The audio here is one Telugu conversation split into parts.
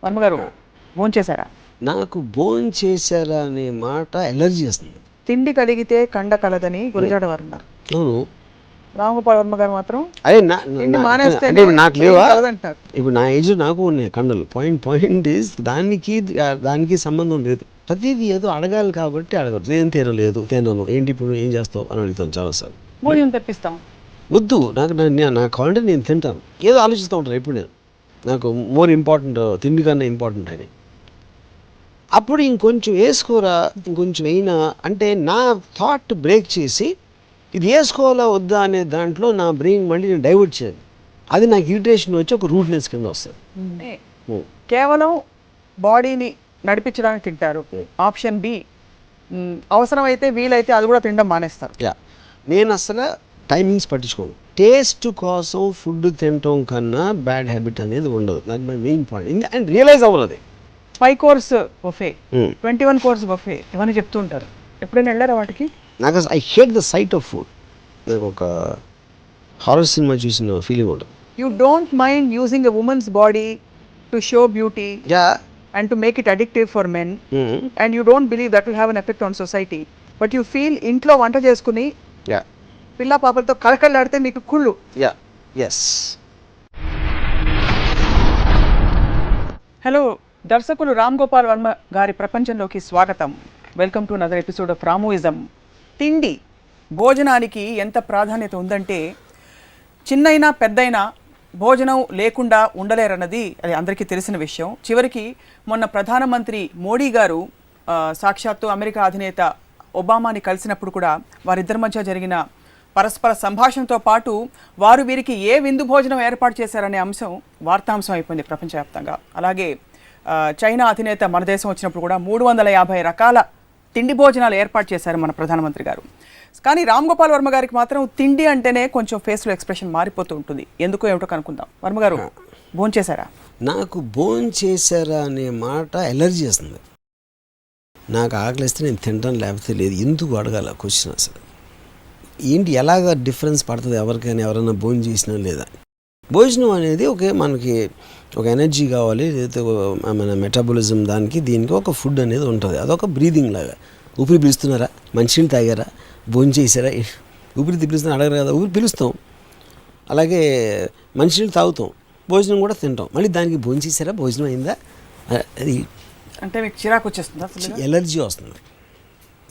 వర్మగారు భోంచేశారా? నాకు భోంచేశారా అనే మాట ఎలర్జీ వస్తుంది. తిండి కలిగితే కండ కలదని గురజాడ వారు అన్నారు. అవును, రామగోపాల్ వర్మ గారు మాత్రం అదే తిండి మానేస్తే అంటే నాకు లేవా కలదంటారు. ఇప్పుడు నా ఏజ్ నాకు ఉన్నాయి కండలు. పాయింట్ ఈస్ దానికి సంబంధం లేదు. ప్రతిదీ ఏదో అడగాలి కాబట్టి అడగదు. ఏం తినను ఏంటి ఇప్పుడు ఏం చేస్తావు అని అడుగుతాను చాలాసార్లు. భోజనం తెప్పిస్తాం. వద్దు, నాకు కావాలంటే నేను తింటాను. ఏదో ఆలోచిస్తూ ఉంటాను ఎప్పుడు నేను. నాకు మోర్ ఇంపార్టెంట్ తిండి కన్నా ఇంపార్టెంట్ అని. అప్పుడు ఇంకొంచెం వేసుకోరా, ఇంకొంచెం అయినా అంటే నా థాట్ బ్రేక్ చేసి ఇది వేసుకోవాలా వద్దా అనే దాంట్లో నా బ్రెయిన్ మళ్ళీ నేను డైవర్ట్ చేయాలి. అది నాకు ఇరిటేషన్ వచ్చి ఒక రూట్నెస్ కింద వస్తుంది. కేవలం బాడీని నడిపించడానికి తింటారు. ఆప్షన్ బి, అవసరమైతే వీలైతే అది కూడా తినడం మానేస్తారు. నేను అసలు టైమింగ్స్ పట్టించుకోను. టేస్ట్ కోసం ఫుడ్ తినటం కన్నా బ్యాడ్ హ్యాబిట్ అనేది ఉండదు. నాకు my main point and realize అవ్వదు. 5 కోర్స్ బఫే, 21 కోర్స్ బఫే ఇవన్నీ చెప్తూ ఉంటారు. ఎప్పుడైనా వెళ్ళారా వాటికి? నాకు I hate the sight of food. నాకు ఒక హారర్ సినిమా చూసిన ఫీలింగ్ ఉంటుంది. You don't mind using a women's body to show beauty and to make it addictive for men, and you don't believe that will have an effect on society, but you feel ఇంట్లో వంట చేసుకుని పిల్ల పాపలతో కలకలాడితే మీకు కుళ్ళు. హలో దర్శకులు రామ్ గోపాల్ వర్మ గారి ప్రపంచంలోకి స్వాగతం. Welcome to another episode of Ramuism. తిండి భోజనానికి ఎంత ప్రాధాన్యత ఉందంటే చిన్నైనా పెద్దయినా భోజనం లేకుండా ఉండలేరన్నది అది అందరికీ తెలిసిన విషయం. చివరికి మొన్న ప్రధానమంత్రి మోడీ గారు సాక్షాత్తు అమెరికా అధినేత ఒబామాని కలిసినప్పుడు కూడా వారిద్దరి మధ్య జరిగిన పరస్పర సంభాషణతో పాటు వారు వీరికి ఏ విందు భోజనం ఏర్పాటు చేశారనే అంశం వార్తాంశం అయిపోయింది ప్రపంచవ్యాప్తంగా. అలాగే చైనా అధినేత మన దేశం వచ్చినప్పుడు కూడా 350 రకాల తిండి భోజనాలు ఏర్పాటు చేశారు మన ప్రధానమంత్రి గారు. కానీ రామ్ గోపాల్ వర్మ గారికి మాత్రం తిండి అంటేనే కొంచెం ఫేస్లో ఎక్స్ప్రెషన్ మారిపోతూ ఉంటుంది. ఎందుకో ఏమిటో కనుక్కుందాం. వర్మ గారు భోంచేశారా? నాకు భోంచేశారా అనే మాట ఎలర్జీ వస్తుంది. నాకు ఆకలిస్తే నేను తింటాను, లేకపోతే లేదు. ఎందుకు అడగాల క్వశ్చన్ అసలు ఏంటి? ఎలాగ డిఫరెన్స్ పడుతుంది ఎవరికైనా? ఎవరైనా భోజనం చేసినా లేదా? భోజనం అనేది మనకి ఒక ఎనర్జీ కావాలి, లేకపోతే మన మెటాబలిజం దీనికి ఒక ఫుడ్ అనేది ఉంటుంది. అదొక బ్రీదింగ్ లాగా. ఊపిరి పిలుస్తున్నారా, మంచినీళ్ళు తాగారా, భోజనం చేశారా? ఊపిరి పిలుస్తున్నా అడగరు కదా, ఊపిరి పిలుస్తాం. అలాగే మంచినీళ్ళు తాగుతాం, భోజనం కూడా తింటాం. మళ్ళీ దానికి భోజనం చేశారా, భోజనం అయిందా, అది అంటే మీకు చిరాకు వచ్చేస్తుందా? ఎలర్జీ వస్తుంది,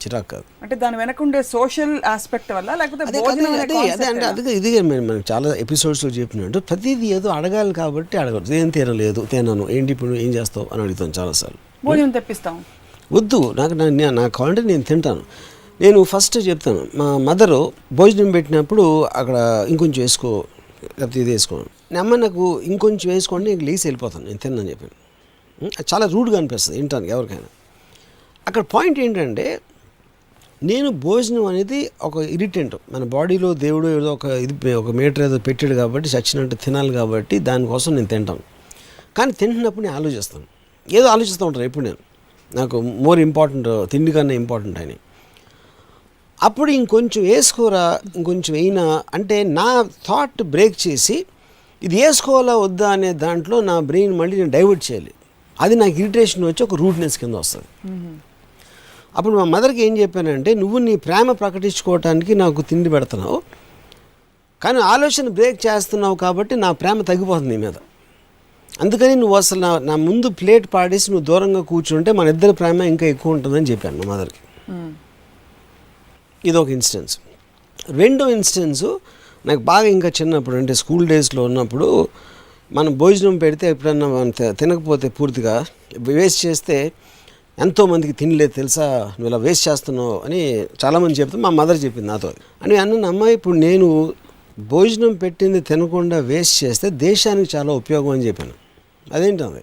చిరాకు కాదు. అంటే దాని వెనక ఉండే సోషల్ ఆస్పెక్ట్ వల్ల, లేకపోతే అదే ఇది మనం చాలా ఎపిసోడ్స్లో చెప్పినట్టు ప్రతిదీ ఏదో అడగాలి కాబట్టి అడగదు. ఏం తినను ఏంటి ఇప్పుడు ఏం చేస్తావు అని అడుగుతాను చాలాసార్లు. భోజనం తెప్పిస్తాం. వద్దు, నాకు కావాలంటే నేను తింటాను. నేను ఫస్ట్ చెప్తాను, మా మదరు భోజనం పెట్టినప్పుడు అక్కడ ఇంకొంచెం వేసుకో, లేకపోతే ఇది వేసుకోను. అమ్మ నాకు ఇంకొంచెం వేసుకోండి, నేను లేచి వెళ్ళిపోతాను, నేను తిన్నాను చెప్పాను. చాలా రూడ్గా అనిపిస్తుంది వినటానికి ఎవరికైనా. అక్కడ పాయింట్ ఏంటంటే, నేను భోజనం అనేది ఒక ఇరిటెంట్. మన బాడీలో దేవుడు ఏదో ఒక మీటర్ ఏదో పెట్టాడు కాబట్టి చచ్చినట్టు తినాలి కాబట్టి దానికోసం నేను తింటాను. కానీ తింటున్నప్పుడు నేను ఆలోచిస్తాను, ఏదో ఆలోచిస్తూ ఉంటాను ఎప్పుడు నేను. నాకు మోర్ ఇంపార్టెంట్ తిండి కన్నా ఇంపార్టెంట్ అని. అప్పుడు ఇంకొంచెం వేసుకోరా, ఇంకొంచెం అయినా అంటే నా థాట్ బ్రేక్ చేసి ఇది వేసుకోవాలా వద్దా అనే దాంట్లో నా బ్రెయిన్ మళ్ళీ నేను డైవర్ట్ చేయాలి. అది నాకు ఇరిటేషన్ వచ్చి ఒక రూట్నెస్ కింద వస్తుంది. అప్పుడు మా మదర్కి ఏం చెప్పానంటే, నువ్వు నీ ప్రేమ ప్రకటించుకోవటానికి నాకు తిండి పెడుతున్నావు, కానీ ఆలోచన బ్రేక్ చేస్తున్నావు కాబట్టి నా ప్రేమ తగ్గిపోతుంది నీ మీద. అందుకని నువ్వు అసలు నా ముందు ప్లేట్ పాడేసి నువ్వు దూరంగా కూర్చుంటే మన ఇద్దరి ప్రేమ ఇంకా ఎక్కువ ఉంటుందని చెప్పాను మా మదర్కి. ఇదొక ఇన్స్టెన్స్. రెండో ఇన్స్టెన్సు నాకు బాగా ఇంకా చిన్నప్పుడు, అంటే స్కూల్ డేస్లో ఉన్నప్పుడు, మనం భోజనం పెడితే ఎప్పుడన్నా మనం తినకపోతే పూర్తిగా వేస్ట్ చేస్తే ఎంతోమందికి తినలేదు తెలుసా, నువ్వు ఇలా వేస్ట్ చేస్తున్నావు అని చాలామంది చెప్తే మా మదర్ చెప్పింది నాతో. అని అన్న అమ్మాయి, ఇప్పుడు నేను భోజనం పెట్టింది తినకుండా వేస్ట్ చేస్తే దేశానికి చాలా ఉపయోగం అని చెప్పాను. అదేంటది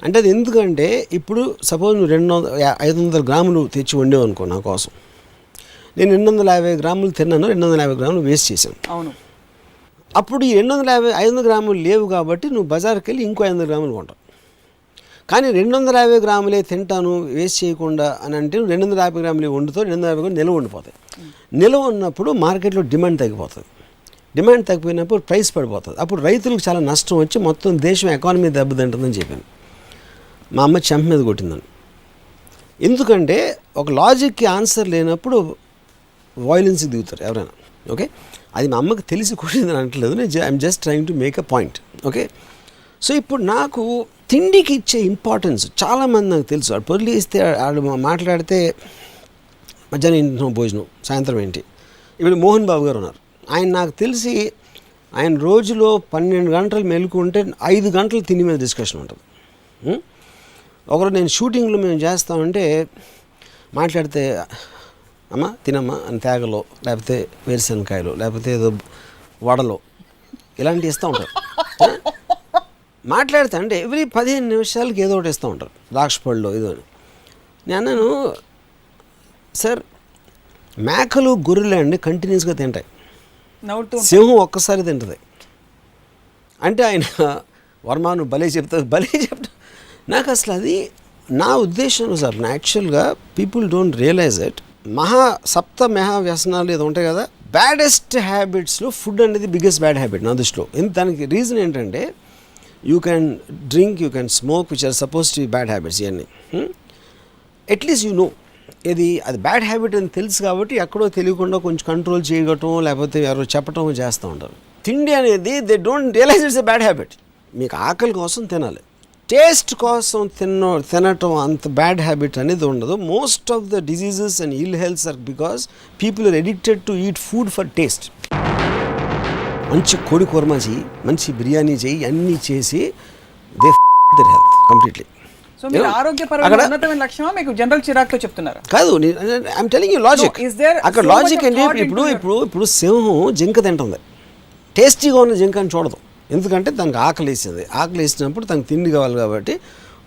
అంటే, అది ఎందుకంటే ఇప్పుడు సపోజ్ నువ్వు 500 గ్రాములు తెచ్చి వండేవు అనుకో నా కోసం, నేను 250 గ్రాములు తిన్నాను, 250 గ్రాములు వేస్ట్ చేశాను. అవును. అప్పుడు ఈ 500 గ్రాములు లేవు కాబట్టి నువ్వు బజార్కి వెళ్ళి ఇంకో 500 గ్రాములు కొంటావు. కానీ 250 గ్రాములే తింటాను వేస్ట్ చేయకుండా అని అంటే 250 గ్రాములు వండుతావు, 250 గ్రాములు నిల్వ ఉండిపోతాయి. నిల్వ ఉన్నప్పుడు మార్కెట్లో డిమాండ్ తగ్గిపోతుంది. డిమాండ్ తగ్గిపోయినప్పుడు ప్రైస్ పడిపోతుంది. అప్పుడు రైతులకు చాలా నష్టం వచ్చి మొత్తం దేశం ఎకానమీ దెబ్బతింటుందని చెప్పాను. మా అమ్మ చెంప మీద కొట్టిందని. ఎందుకంటే ఒక లాజిక్కి ఆన్సర్ లేనప్పుడు వాయిలెన్స్కి దిగుతారు ఎవరైనా. ఓకే, అది మా అమ్మకి తెలిసి కొట్టిందని అనట్లేదు, నేను I'm just trying to make a point. Okay, so ఇప్పుడు నాకు తిండికి ఇచ్చే ఇంపార్టెన్స్ చాలామంది నాకు తెలుసు. వాడు పొర్లి ఇస్తే వాళ్ళు మాట్లాడితే మధ్యాహ్నం ఇంట్లో భోజనం, సాయంత్రం ఏంటి. ఇప్పుడు మోహన్ బాబు గారు ఉన్నారు, ఆయన నాకు తెలిసి ఆయన రోజులో 12 గంటలు మెలుకుంటే 5 గంటలు తిండి మీద డిస్కషన్ ఉంటుంది. ఒకరు నేను షూటింగ్లో మేము చేస్తామంటే మాట్లాడితే అమ్మ తినమ్మా అని తేగలో, లేకపోతే వేరుశనకాయలు, లేకపోతే ఏదో వడలో ఇలాంటివి ఇస్తూ ఉంటారు. మాట్లాడితే అంటే ఎవ్రీ 15 నిమిషాలకి ఏదో ఒకటి ఇస్తూ ఉంటారు, ద్రాక్ష పళ్ళు ఏదో అని. నేను అన్నాను, సార్ మేకలు గొర్రెలు అండి కంటిన్యూస్గా తింటాయి, సింహం ఒక్కసారి తింటుంది అంటే ఆయన వర్మాను భలే చెప్తా. నాకు అసలు అది నా ఉద్దేశం సార్. యాక్చువల్గా పీపుల్ డోంట్ రియలైజ్ ఇట్. సప్త మహా వ్యసనాలు ఏదో ఉంటాయి కదా, బ్యాడెస్ట్ హ్యాబిట్స్లో ఫుడ్ అనేది బిగ్గెస్ట్ బ్యాడ్ హ్యాబిట్ నా దృష్టిలో. దానికి రీజన్ ఏంటంటే you can drink, you can smoke, which are suppose to be bad habits. ఇవన్నీ అట్లీస్ట్ యూ నో అది బ్యాడ్ హ్యాబిట్ అని తెలుసు కాబట్టి ఎక్కడో తెలియకుండా కొంచెం కంట్రోల్ చేయగటం, లేకపోతే ఎవరో చెప్పటం చేస్తూ ఉంటారు. తిండి అనేది they don't realize it's a bad habit. మీకు ఆకలి కోసం తినాలి, టేస్ట్ కోసం తినటం అంత బ్యాడ్ హ్యాబిట్ అనేది ఉండదు. Most of the diseases and ill healths are because people are addicted to eat food for taste. మంచి కోడి కుర్మా చెయ్యి, మంచి బిర్యానీ చెయ్యి, అన్నీ చేసి they their health completely. So మీరు ఆరోగ్యపరమైన ఉన్నతమైన లక్ష్యమా మీకు జనరల్ చిరాకుతో చెప్తున్నారు? కాదు, ఐఎమ్ టెలింగ్ యూ లాజిక్. అక్కడ లాజిక్ ఏంటి, ఇప్పుడు సింహం జింక తింటుంది, టేస్టీగా ఉన్న జింక అని చూడదు, ఎందుకంటే దానికి ఆకలి వేసింది. ఆకలి వేసినప్పుడు తనకు తిండి కావాలి కాబట్టి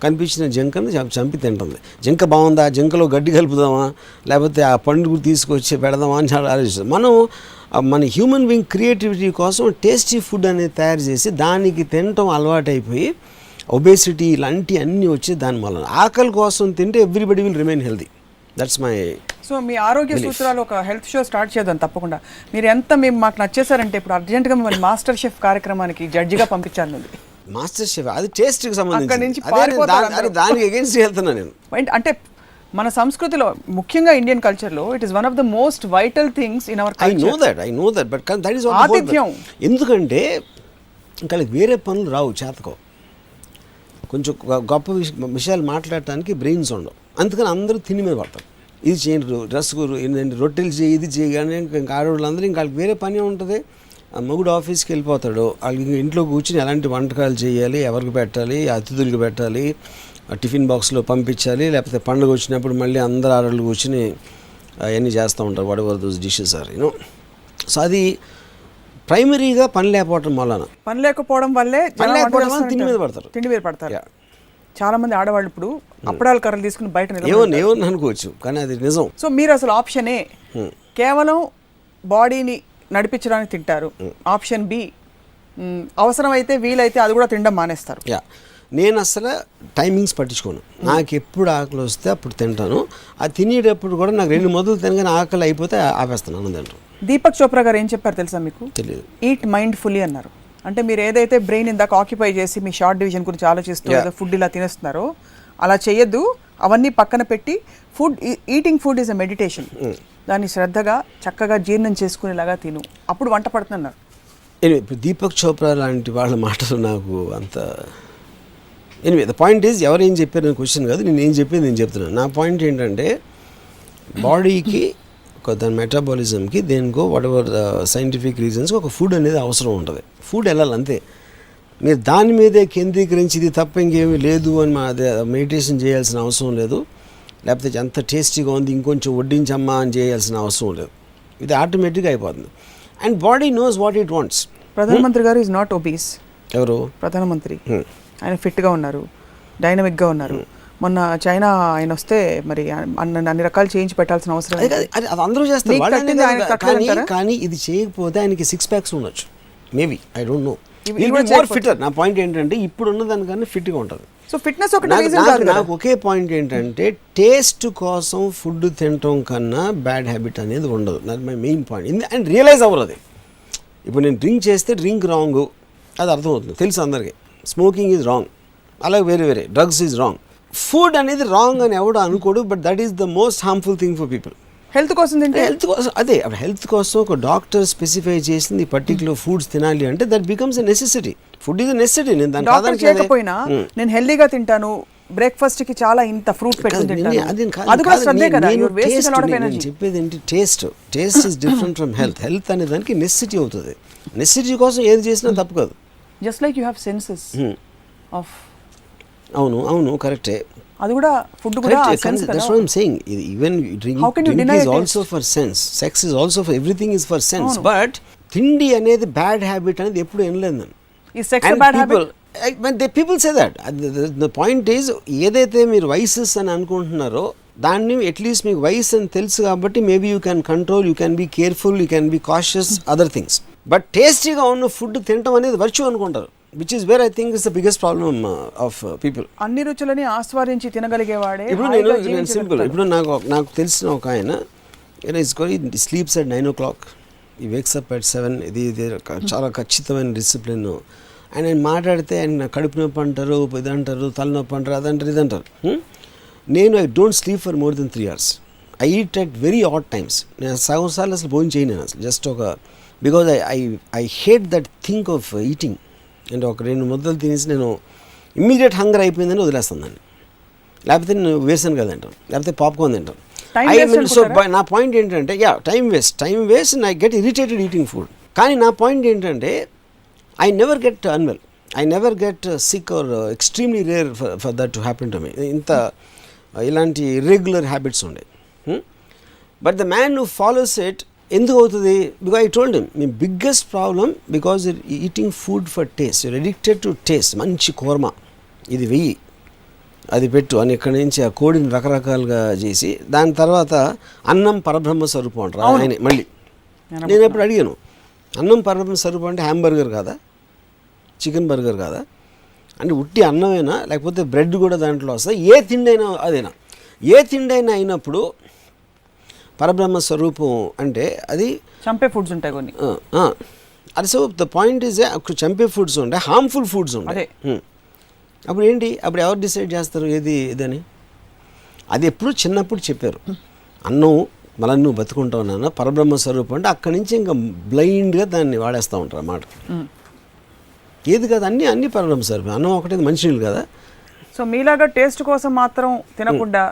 కనిపించిన జింకను చంపి తింటుంది. జింక బాగుందా, జింకలో గడ్డి కలుపుదామా, లేకపోతే ఆ పండుగ తీసుకొచ్చి పెడదామా అని చాలా ఆలోచిస్తాం. మన హ్యూమన్ బీయింగ్ క్రియేటివిటీ కోసం టేస్టీ ఫుడ్ అనేది తయారు చేసి దానికి తినటం అలవాటైపోయి ఒబేసిటీ ఇలాంటి అన్నీ వచ్చి దాని వలన ఆకలి కోసం తింటే everybody will remain healthy. That's my. So మీ ఆరోగ్య సూత్రాలు ఒక హెల్త్ షో స్టార్ట్ చేద్దాం తప్పకుండా. మీరు ఎంత మేము మాకు నచ్చేసారంటే ఇప్పుడు అర్జెంట్గా మిమ్మల్ని మాస్టర్ షెఫ్ కార్యక్రమానికి జడ్జిగా పంపించాను. మాస్టర్ షెఫ్ అది టేస్ట్కి సంబంధించి దానికి అగేన్స్ట్ వెళ్తున్నా నేను. అంటే మన సంస్కృతిలో ముఖ్యంగా ఇండియన్ కల్చర్లో it is one of the most vital things in our culture. I know that but that is ఆతిథ్యం. ఎందుకంటే ఇంకా వేరే పనులు రావు, చేతకో కొంచెం గొప్ప విషయాలు మాట్లాడటానికి బ్రెయిన్స్ ఉండవు, అందుకని అందరూ తిని మీద పడతారు. ఇది చేయండి, డ్రెస్ రొట్టెలు చేయి, ఇది చేయి, కానీ ఇంకా ఆడవాళ్ళందరూ ఇంకా వాళ్ళకి వేరే పని ఉంటుంది. మొగుడు ఆఫీస్కి వెళ్ళిపోతాడు, వాళ్ళకి ఇంట్లో కూర్చుని ఎలాంటి వంటకాలు చేయాలి, ఎవరికి పెట్టాలి, అతిథులకు పెట్టాలి, టిఫిన్ బాక్స్లో పంపించాలి, లేకపోతే పండుగ వచ్చినప్పుడు మళ్ళీ అందరు ఆడవాళ్ళు కూర్చుని అవన్నీ చేస్తూ ఉంటారు, whatever those dishes are you know. So అది ప్రైమరీగా పని లేకపోవడం వల్లే తిండి మీద పడతారు. చాలా మంది ఆడవాళ్ళు ఇప్పుడు అప్పడాల కర్రలు తీసుకుని బయట ఏమని అనుకోవచ్చు, కానీ అది నిజం. సో మీరు అసలు ఆప్షనే కేవలం బాడీని నడిపించడానికి తింటారు. ఆప్షన్ బి అవసరమైతే వీలైతే అది కూడా తినడం మానేస్తారు. నేను అసలు టైమింగ్స్ పట్టించుకోను, నాకు ఎప్పుడు ఆకలి వస్తే అప్పుడు తింటాను. అది తినేటప్పుడు కూడా నాకు 2 మొదలు తినగానే ఆకలి అయిపోతే ఆపేస్తాను అన్నం తింటాను. దీపక్ చోప్రా గారు ఏం చెప్పారు తెలుసా మీకు? తెలియదు. ఈట్ మైండ్ఫుల్లీ అన్నారు. అంటే మీరు ఏదైతే బ్రెయిన్ ఇందాక ఆక్యుపై చేసి మీ షార్ట్ డివిజన్ గురించి ఆలోచిస్తూ ఏదో ఫుడ్ ఇలా తినేస్తున్నారో అలా చేయొద్దు. అవన్నీ పక్కన పెట్టి eating food is a meditation. దాన్ని శ్రద్ధగా చక్కగా జీర్ణం చేసుకునేలాగా తిను, అప్పుడు వంట పడుతున్నారు. ఇప్పుడు దీపక్ చోప్రా లాంటి వాళ్ళ మాటలు నాకు అంత ద పాయింట్ ఈజ్ ఎవరు ఏం చెప్పారు క్వశ్చన్ కాదు, నేను ఏం చెప్పేది నేను చెప్తున్నాను. నా పాయింట్ ఏంటంటే బాడీకి దాని మెటాబాలిజంకి దేనికో వాట్ ఎవర్ సైంటిఫిక్ రీజన్స్కి ఒక ఫుడ్ అనేది అవసరం ఉంటుంది. ఫుడ్ వెళ్ళాలి అంతే. మీరు దాని మీదే కేంద్రీకరించి ఇది తప్ప ఇంకేమీ లేదు అని మెడిటేషన్ చేయాల్సిన అవసరం లేదు, లేకపోతే ఎంత టేస్టీగా ఉంది ఇంకొంచెం వడ్డించమ్మా అని చేయాల్సిన అవసరం లేదు. ఇది ఆటోమేటిక్గా అయిపోతుంది. And body knows what it wants. ప్రధానమంత్రి గారు ఈజ్ నాట్ ఒబీస్. ఎవరు? ప్రధానమంత్రి. ఆయన ఫిట్గా ఉన్నారు, డైనమిక్గా ఉన్నారు. మొన్న చైనా ఆయన వస్తే మరి అన్ని రకాలు చేంజ్ పెట్టాల్సిన అవసరం అది అందరూ చేస్తారు, కానీ ఇది చేయకపోతే ఆయనకి 6 packs ఉండొచ్చు maybe, I don't know. Fitter. నా పాయింట్ ఏంటంటే ఇప్పుడు ఉన్న దానికన్నా ఫిట్గా ఉంటుంది. సో ఫిట్నెస్ నాకు ఒకే పాయింట్ ఏంటంటే టేస్ట్ కోసం ఫుడ్ తినటం కన్నా బ్యాడ్ హ్యాబిట్ అనేది ఉండదు. నాకు my main point. And realize అవ్వరు అది. ఇప్పుడు నేను డ్రింక్ చేస్తే డ్రింక్ రాంగ్, అది అర్థమవుతుంది, తెలుసు అందరికీ. స్మోకింగ్ ఈజ్ రాంగ్, అలాగే వేరే డ్రగ్స్ ఈజ్ రాంగ్. ఫుడ్ అనేది రాంగ్ అని ఎవడు అనుకోడు, but that is the most harmful thing for people. Health కోసం తింటే హెల్త్ కోసం అదే, అప్పుడు హెల్త్ కోసం ఒక డాక్టర్ స్పెసిఫై చేసింది పర్టికులర్ ఫుడ్స్ తినాలి అంటే that becomes a necessity. Food is a necessity. నేను దాని డాక్టర్ చేయకపోయినా నేను హెల్దీగా తింటాను, బ్రేక్ఫాస్ట్ కి చాలా ఇంత ఫ్రూట్ పెట్టుకుని తింటాను, అది కూడా శ్రద్ధే కదా. You are wasting a lot of energy. చెప్పేది ఏంటి, taste is different from health. Health అనే దానికి నెసెసిటీ అవుతుంది. నెసెసిటీ కోసం ఏది చేసినా తప్పు కాదు. Just like you have senses off. అవును కరెక్టే. అది కూడా ఫుడ్ కూడా సెన్స్ కదా. That's what I'm saying. Even drink is also for sense. Sex is also for everything is for sense. But తిండి అనేది బ్యాడ్ హ్యాబిట్ అనేది ఎప్పుడు వినలేదు నేను. Is sex a bad habit? People say that. The point is, ఏదైతే మీరు వైసెస్ అని అనుకుంటున్నారో దాన్ని అట్లీస్ట్ మీకు వైస్ అని తెలుసు కాబట్టి maybe you can control, you can be careful, you can be cautious, other things. But టేస్టీగా ఉన్న ఫుడ్ తినడం అనేది వర్చ్యూ అనుకుంటారు, which is where I think is the biggest problem of people. అన్ని రుచులని ఆస్వాదించి తినగలిగేవాడే. ఇప్పుడు నేను సింపుల్, ఇప్పుడు నాకు తెలిసిన ఒక ఆయన sleeps at 9 o'clock, he wakes up at 7. ఇది చాలా ఖచ్చితమైన డిసిప్లిన్. ఆయన మాట్లాడితే ఆయన కడుపు నొప్పి అంటారు, ఇది అంటారు, తలనొప్పి అంటారు, అదంటారు, ఇదంటారు. నేను I don't sleep for more than 3 hours. I eat at very odd times. నేను సగం సార్లు అసలు భోజనం చేయను నేను అసలు. జస్ట్ ఒక because I hate that think of eating. అంటే ఒక 2 ముద్దలు తినేసి నేను ఇమ్మీడియట్ హంగర్ అయిపోయిందని వదిలేస్తాను దాన్ని. లేకపోతే నేను వేసాను కదా తింటాను, లేకపోతే పాప్కార్న్ తింటాను. సో నా పాయింట్ ఏంటంటే time waste and I get irritated eating food. కానీ నా పాయింట్ ఏంటంటే I never get unwell, I never get sick or extremely rare for that to happen to me. ఇంత ఇలాంటి ఇర్రెగ్యులర్ హ్యాబిట్స్ ఉండే. But the man who follows it ఎందుకు అవుతుంది? బికాజ్ ఐ టోల్డ్ హిమ్, మీ biggest problem because you're eating food for taste, you're addicted to taste. మంచి కూర్మ ఇది వెయ్యి, అది పెట్టు అని ఇక్కడి నుంచి ఆ కోడిని రకరకాలుగా చేసి దాని తర్వాత అన్నం పరబ్రహ్మ స్వరూపం అంటారు ఆయన. మళ్ళీ నేను ఎప్పుడు అడిగాను, అన్నం పరబ్రహ్మ స్వరూపం అంటే హ్యాంబర్గర్ కాదా, చికెన్ బర్గర్ కాదా అంటే ఉట్టి అన్నమైనా లేకపోతే బ్రెడ్ కూడా దాంట్లో వస్తుంది, ఏ తిండి అయినా అదేనా, ఏ తిండి అయినా అయినప్పుడు పరబ్రహ్మ స్వరూపం అంటే అది చంపే ఫుడ్స్ ఉంటాయి కొన్ని. అది సో ద పాయింట్ ఈజ్ చంపే ఫుడ్స్ ఉంటాయి, హార్మ్ఫుల్ ఫుడ్స్ ఉంటాయి. అప్పుడు ఏంటి, అప్పుడు ఎవరు డిసైడ్ చేస్తారు ఏది ఇదని? అది ఎప్పుడు చిన్నప్పుడు చెప్పారు, అన్నం మళ్ళీ నువ్వు బతుకుంటావు నాన్న, పరబ్రహ్మ స్వరూపం అంటే అక్కడి నుంచి ఇంకా బ్లైండ్గా దాన్ని వాడేస్తూ ఉంటారు అన్నమాట. ఏది కదా, అన్ని పరబ్రహ్మ స్వరూపం. అన్నం ఒకటే మంచినీళ్ళు కదా. సో మీలాగా టేస్ట్ కోసం మాత్రం తినకుండా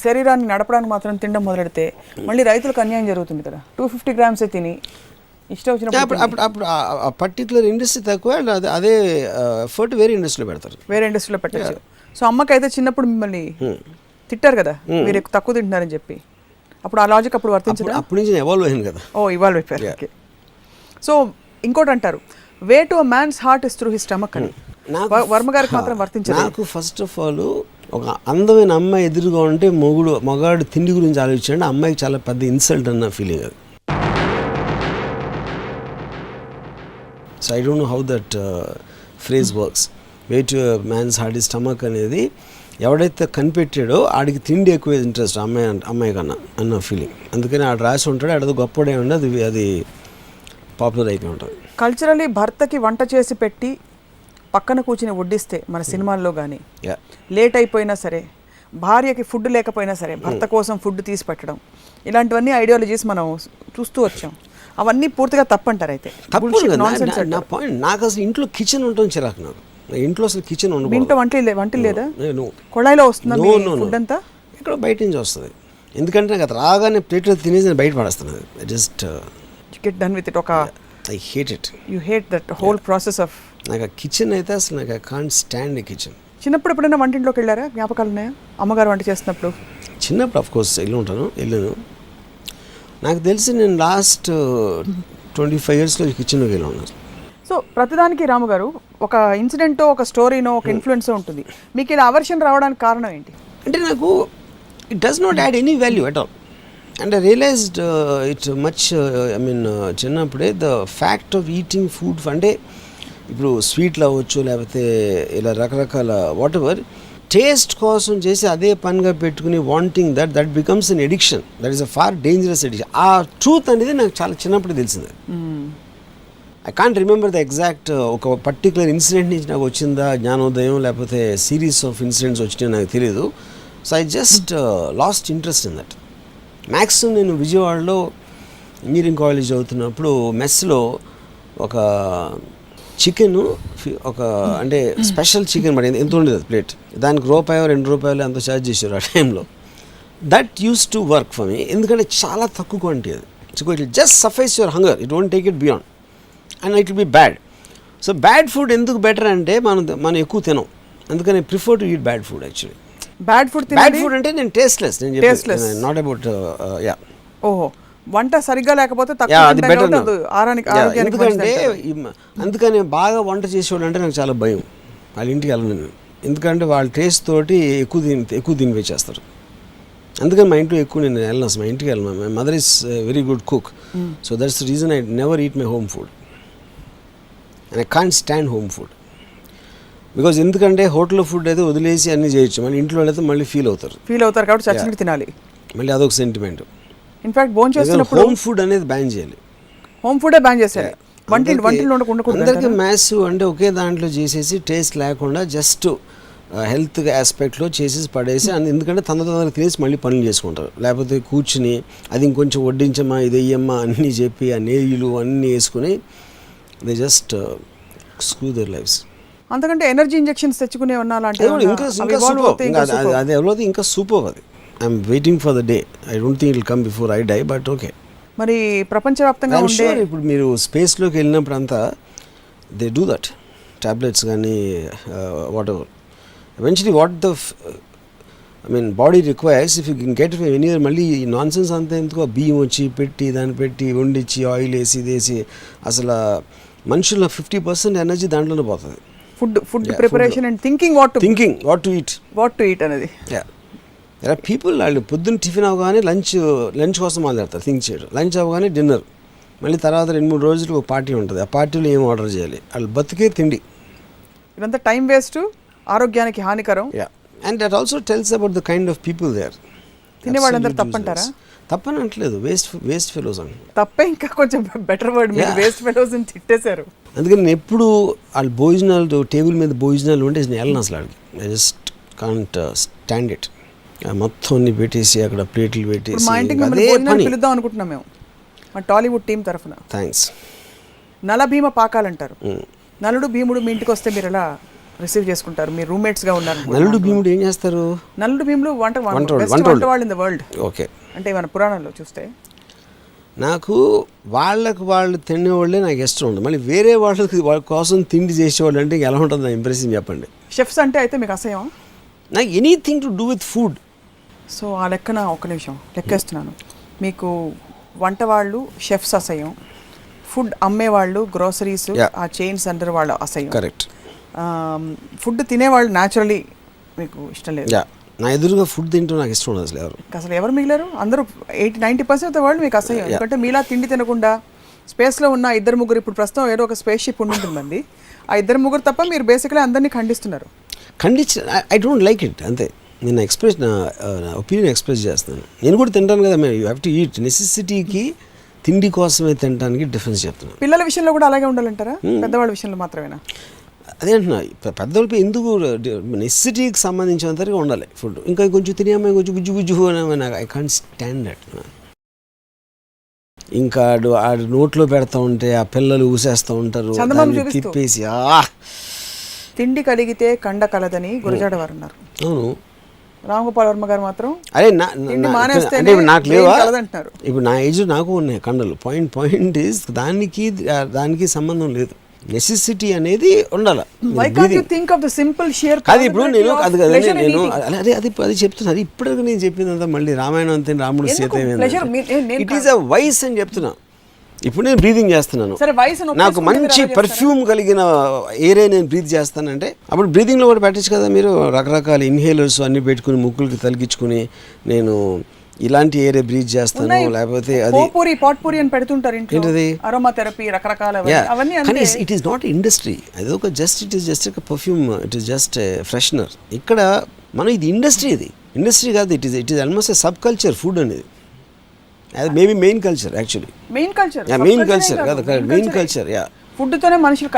శరీరాన్ని నడపడానికి మాత్రం తినడం మొదలెడితే మళ్ళీ రైతులకు అన్యాయం జరుగుతుంది కదా. 250 grams తిని ఇష్టం వచ్చినప్పుడు అప్పుడు ఆ పర్టికులర్ ఇండస్ట్రీ తక్కువ, అదే ఎఫర్ట్ వేరే ఇండస్ట్రీలో పెడతారు, వేరే ఇండస్ట్రీలో పెట్టచ్చు. సో అమ్మకైతే చిన్నప్పుడు మిమ్మల్ని తిట్టారు కదా మీరు తక్కువ తింటున్నారని చెప్పి, అప్పుడు ఆ లాజిక్ అప్పుడు వర్తించదు. అప్పటి నుంచి ఎవాల్వ్ అయింది కదా. ఇవాల్వ్ అయిపోయారు. ఓకే. సో ఇంకోటి అంటారు, way to a man's heart is through his stomach అని. వర్మ గారికి మాత్రం వర్తించదు. నాకు ఫస్ట్ ఆఫ్ ఆల్ ఒక అందమైన అమ్మాయి ఎదురుగా ఉంటే మగాడు తిండి గురించి ఆలోచించండి, అమ్మాయికి చాలా పెద్ద ఇన్సల్ట్ అన్న ఫీలింగ్ అది. So I don't know how that phrase works. Way to man's heart is stomach అనేది ఎవడైతే కనిపెట్టాడో ఆడికి తిండి ఎక్కువ ఇంట్రెస్ట్ అమ్మాయి కన్నా అన్న ఫీలింగ్. అందుకని ఆడు రాసి ఉంటాడు, ఆడది గొప్పడే ఉండదు, అది పాపులర్ అయిపోయి ఉంటుంది. కల్చరలీ భర్తకి వంట చేసి పెట్టి పక్కన కూర్చుని వడ్డిస్తే మన సినిమాల్లో కానీ లేట్ అయిపోయినా సరే, భార్యకి ఫుడ్ లేకపోయినా సరే భర్త కోసం ఫుడ్ తీసి పెట్టడం, ఇలాంటివన్నీ ఐడియాలజీస్ మనం చూస్తూ వచ్చాం. అవన్నీ పూర్తిగా తప్పంటారు. అయితే నా పాయింట్, నాకు అసలు ఇంట్లో కిచెన్ ఉంటుంది చిరాకు. నాకు ఇంట్లో అసలు కిచెన్ ఉండదు. ఇంట్లో వంట లేదా, కొళాయిలో వస్తుందా ఫుడ్ అంతా? ఇక్కడ బయట నుంచి వస్తుంది. ఎందుకంటే నాకు అది రాగానే ప్లేట్లో తినేసి నేను బయట పడేస్తున్నాను. Just get done with it. I hate it. You hate that whole process of. నాకు ఆ కిచెన్ అయితే అసలు నాకు I can't stand a kitchen. చిన్నప్పుడు ఎప్పుడైనా వంటింట్లోకి వెళ్ళారా? జ్ఞాపకాలు ఉన్నాయా అమ్మగారు వంట చేస్తున్నప్పుడు? చిన్నప్పుడు అఫ్ కోర్స్ వెళ్ళాను. నాకు తెలిసి నేను లాస్ట్ 25 yearsలో కిచెన్లోకి వెళ్ళి ఉన్నాను. సో ప్రతిదానికి రాము గారు ఒక ఇన్సిడెంటో, ఒక స్టోరీనో, ఒక ఇన్ఫ్లుయెన్సో ఉంటుంది. మీకు ఇలా అవర్షన్ రావడానికి కారణం ఏంటి? అంటే నాకు it does not add any value at all. And I realised it much, చిన్నప్పుడే the fact of eating food. అంటే ఇప్పుడు స్వీట్లు అవ్వచ్చు, లేకపోతే ఇలా రకరకాల వాట్ ఎవర్ టేస్ట్ కోసం చేసి అదే పనిగా పెట్టుకుని wanting that becomes an addiction. That is a far dangerous addiction. ఆ ట్రూత్ అనేది నాకు చాలా చిన్నప్పుడు తెలిసింది. I can't remember the exact ఒక పర్టికులర్ ఇన్సిడెంట్ నుంచి నాకు వచ్చిందా జ్ఞానోదయం, లేకపోతే సిరీస్ ఆఫ్ ఇన్సిడెంట్స్ వచ్చినాయి నాకు తెలియదు. So I just lost interest in that. Maximum నేను విజయవాడలో ఇంజనీరింగ్ కాలేజ్ చదువుతున్నప్పుడు మెస్లో ఒక చికెన్, ఒక అంటే స్పెషల్ చికెన్ మరి ఎంత ఉండేది అది ప్లేట్, దానికి ₹1 ₹2 అంత ఛార్జ్ చేశారు ఆ టైంలో. That use to work for me, ఎందుకంటే చాలా తక్కువ క్వాంటిటీ అది. So it just suffice your hunger, it won't take it beyond and it will be bad. So bad food ఎందుకు బెటర్ అంటే మనం ఎక్కువ తినం, అందుకని I prefer to eat bad food actually. Bad food అంటే నేను టేస్ట్లెస్, నేను Tasteless. Not about yeah. ఓహో, వంట సరిగ్గా లేకపోతే అది తక్కువ బెటర్. ఆరోగ్యానికి ఎందుకంటే అందుకని బాగా వంట చేసేవాళ్ళు అంటే నాకు చాలా భయం. వాళ్ళ ఇంటికి వెళ్ళను నేను, ఎందుకంటే వాళ్ళ టేస్ట్ తోటి ఎక్కువ తినిపించేస్తారు. అందుకని మా ఇంట్లో ఎక్కువ నేను వెళ్ళను, అసలు మా ఇంటికి వెళ్ళను. My mother is very good cook, so that's the reason I never eat my home food and I can't stand home food. Because ఎందుకంటే హోటల్లో ఫుడ్ అయితే వదిలేసి అన్నీ చేయొచ్చు, మళ్ళీ ఇంట్లో అయితే మళ్ళీ ఫీల్ అవుతారు కాబట్టి చచ్చినట్టు తినాలి. మళ్ళీ అదొక సెంటిమెంట్. ఇన్ఫాక్ట్ భోజనం చేస్తున్నప్పుడు హోమ్ ఫుడ్ అనేది బ్యాన్ చేయాలి. హోమ్ ఫుడే బ్యాన్ చేశారు. వంటిలో ఉండకూడదు. అందరికీ మ్యాథ్స్ అంటే ఒకే దాంట్లో చేసేసి టేస్ట్ లేకుండా జస్ట్ హెల్త్ ఆస్పెక్ట్లో చేసేసి పడేసి, ఎందుకంటే తొందరగా తినేసి మళ్ళీ పనులు చేసుకుంటారు. లేకపోతే కూర్చుని అది ఇంకొంచెం వడ్డించమ్మా ఇది వెయ్యమ్మా అన్నీ చెప్పి ఆ నెయ్యిలు అన్నీ వేసుకుని they just screw their lives. అంతకంటే ఎనర్జీ ఇంజెక్షన్స్ తెచ్చుకునే ఉన్నా అది ఎవరో ఇంకా సూపర్. అది I'm waiting for the day. I don't think it will come before I die, but okay. మరి ప్రపంచవ్యాప్తంగా ఉండే ఇప్పుడు మీరు స్పేస్లోకి వెళ్ళినప్పుడు అంతా దే డూ దట్ టాబ్లెట్స్ కానీ whatever. Eventually what the body requires, if you can get any year, మళ్ళీ ఈ నాన్ సెన్స్ అంతా ఎందుకు బియ్యం వచ్చి పెట్టి దాన్ని పెట్టి వండించి ఆయిల్ వేసి ఇదేసి అసలు మనుషుల 50% ఎనర్జీ దాంట్లోనే పోతుంది. Food preparation and thinking what to eat అనేది. పీపుల్ వాళ్ళు పొద్దున్న టిఫిన్ అవగానే లంచ్ కోసం మాట్లాడతారు, థింక్ చేయడం. లంచ్ అవగానే డిన్నర్, మళ్ళీ తర్వాత 2-3 రోజులు ఒక పార్టీ ఉంటుంది, ఆ పార్టీలో ఏం ఆర్డర్ చేయాలి, వాళ్ళు బతికే తిండి. ఇదంతా టైం వేస్ట్, ఆరోగ్యానికి హానికరం. And that also tells about the kind of people they are. తినేవాళ్ళందరూ తప్పంటారా? తప్పని అంటలేదు, వేస్ట్ ఫెలోస్ అని. తప్పే ఇంకా కొంచెం బెటర్ వర్డ్, మీరు వేస్ట్ ఫెలోస్ అని తిట్టేశారు. అందుకని నేను ఎప్పుడు వాళ్ళ భోజనాలు టేబుల్ మీద భోజనాలు ఉంటే నేను వెళ్ళను అసలు. I just can't stand it. మొత్తం అన్ని పెట్టేసి అక్కడ ప్లేట్లు పెట్టేసి మా ఇంటికి మిమ్మల్ని పిలుద్దాం అనుకుంటున్నాం మేము, మా టాలీవుడ్ టీం తరఫున. థ్యాంక్స్. నలభీమ పాకాలంటారు. నలుడు భీముడు మీ ఇంటికి వస్తే మీరు ఎలా రిసీవ్ చేసుకుంటారు? మీరు రూమ్మేట్స్ గా ఉన్నారు. నలుడు భీముడు ఏం చేస్తారు? నలుడు భీముడు వంట వాళ్ళు ఇన్ ద వరల్డ్. ఓకే. అంటే మన పురాణంలో చూస్తే నాకు వాళ్ళు తినేవాళ్ళే నాకు ఇష్టం ఉండదు. మళ్ళీ వేరే వాళ్ళ కోసం తిండి చేసేవాళ్ళు అంటే ఎలా ఉంటుంది నా ఇంప్రెషన్ చెప్పండి. షెఫ్స్ అంటే అయితే మీకు అసహ్యం? నాకు anything to do with food. So ఆ లెక్కన ఒక నిమిషం లెక్కేస్తున్నాను. మీకు వంట వాళ్ళు షెఫ్స్ అసహ్యం, ఫుడ్ అమ్మేవాళ్ళు గ్రోసరీస్ ఆ చైన్స్ అండర్ వాళ్ళు అసహ్యం. కరెక్ట్. ఫుడ్ తినేవాళ్ళు న్యాచురలీ మీకు ఇష్టం లేదు. నా ఎదురుగా ఫుడ్ తింటూ నాకు ఇష్టం ఉండదు అసలు ఎవరు మిగిలారు? అందరూ 80-90% వాళ్ళు మీకు అసహ్యం. ఎందుకంటే మీలా తిండి తినకుండా స్పేస్లో ఉన్న 2-3, ఇప్పుడు ప్రస్తుతం ఏదో ఒక స్పేస్ షిప్ ఉంటుందండి, ఆ 2-3 తప్ప మీరు బేసిక్లీ అందరినీ ఖండిస్తున్నారు. ఐ డోంట్ లైక్ ఇట్, అంతే. నేను నా ఒపీనియన్ ఎక్స్ప్రెస్ చేస్తాను. నేను కూడా తింటాను కదా, యూ హ్యావ్ టు ఈట్. నెసెసిటీకి తిండి కోసమే తినడానికి డిఫరెన్స్ చెప్తున్నాను. పిల్లల విషయంలో కూడా అలాగే ఉండాలంటారా? పెద్దవాళ్ళ విషయంలో మాత్రమేనా? అదే అంటున్నా, పెద్దవాళ్ళకి ఎందుకు నెసెసిటీకి సంబంధించినంతగా ఉండాలి ఫుడ్. ఇంకా కొంచెం తినేమో కొంచెం గుజ్జు అని ఐ కాంట్ స్టాండ్ దట్. ఇంకా ఆడు నోట్లో పెడతా ఉంటే ఆ పిల్లలు ఊసేస్తూ ఉంటారు, తిప్పేసి. తిండి కలిగితే కండ కలదని గురజాడ వారు అన్నారు. అవును. రామ్ గోపాల్ వర్మ గారు మాత్రం అదే అంటే నాకు లేవా? ఇప్పుడు నా ఏజ్ నాకు ఉన్నాయి కండలు. పాయింట్ ఈజ్ దానికి సంబంధం లేదు. నెసెసిటీ అనేది ఉండాలి. అది ఇప్పుడు నేను అది చెప్తున్నా. ఇప్పుడు నేను చెప్పిందంతా మళ్ళీ రామాయణం అంతే, రాముడు Sita, it is a vice అని చెప్తున్నా. ఇప్పుడు నేను బ్రీదింగ్ చేస్తున్నాను, నాకు మంచి పర్ఫ్యూమ్ కలిగిన ఏరే నేను బ్రీత్ చేస్తానంటే అప్పుడు బ్రీదింగ్లో కూడా పెట్టచ్చు కదా మీరు. రకరకాల ఇన్హేలర్స్ అన్ని పెట్టుకుని ముక్కులకి తలిగించుకుని నేను ఇలాంటి ఏరే బ్రీత్ చేస్తాను. లేకపోతే అది పాట్పూరి అని పెడుతుంటారు ఏంటది, అరోమా థెరపీ, రకరకాల అవన్నీ. కానీ ఇట్ ఈస్ నాట్ ఇండస్ట్రీ. అది ఒక it is just perfume, it is just freshener. ఇక్కడ మనం ఇది ఇండస్ట్రీ కాదు. It is almost sub culture food అనేది. అది maybe main culture actually. Main culture కాదు, మెయిన్ కల్చర్. ఫుడ్తోనే మనుషులు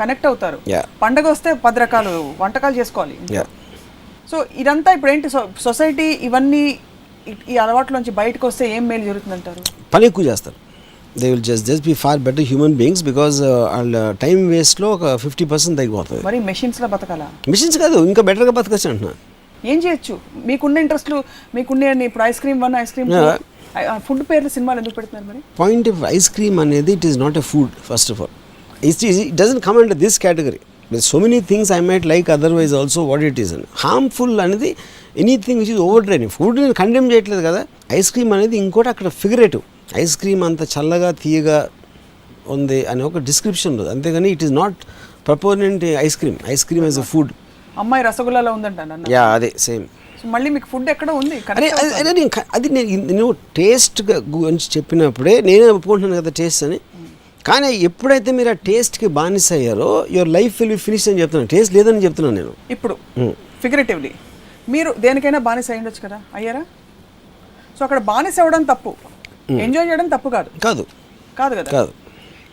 కనెక్ట్ అవుతారు. Yeah. పండగ వస్తే 10 రకాలు వంటకాలు చేసుకోవాలి. Yeah. సో ఇదంతా ఇప్పుడు ఏంటి సొసైటీ ఇవన్నీ ఈ అలవాట్లోంచి బయటకు వస్తే ఏం మేలు జరుగుతుందంటారు? పని ఎక్కువ చేస్తారు. They will just be far better human beings because వాళ్ళ టైం వేస్ట్లో ఒక 50% తగ్గిపోతుంది. మరి మెషిన్స్లో బతకాలా? మిషన్స్ కాదు, ఇంకా బెటర్గా బతకచ్చు అంటున్నా. ఏం చేయొచ్చు? మీకున్న ఇంట్రెస్ట్లు మీకున్న ఇప్పుడు ice cream 1, ice cream 2, food పేర్లు సినిమాలు ఎందుకు పెడుతున్నారు మరి? పాయింట్ ఆఫ్ ఐస్ క్రీమ్ అనేది it is not a food first of all. It doesn't come under this category. So many things I might like otherwise also what it is అని. హార్మ్ఫుల్ అనేది anything which is over draining. Food నేను కండెమ్ చేయట్లేదు కదా. ఐస్ క్రీమ్ అనేది ఇంకోటి అక్కడ ఫిగరేటివ్. ఐస్ క్రీమ్ అంత చల్లగా తీయగా ఉంది అని ఒక డిస్క్రిప్షన్ ఉంది, అంతేగాని it is not proponent ice cream. Ice cream as a food. అమ్మాయి రసగుల్లాలో ఉందంట. యా, అదే సేమ్. సో మళ్ళీ మీకు ఫుడ్ ఎక్కడ ఉంది? అది నేను టేస్ట్ గురించి చెప్పినప్పుడే నేనే ఒప్పుకుంటున్నాను కదా టేస్ట్ అని. కానీ ఎప్పుడైతే మీరు ఆ టేస్ట్కి బానిస అయ్యారో your life will be finish అని చెప్తున్నాను. టేస్ట్ లేదని చెప్తున్నాను నేను. ఇప్పుడు ఫిగరేటివ్లీ మీరు దేనికైనా బానిస అయి ఉండొచ్చు కదా, అయ్యారా? సో అక్కడ బానిస అవ్వడం తప్పు, ఎంజాయ్ చేయడం తప్పు కాదు. కాదు కాదు కదా. కాదు.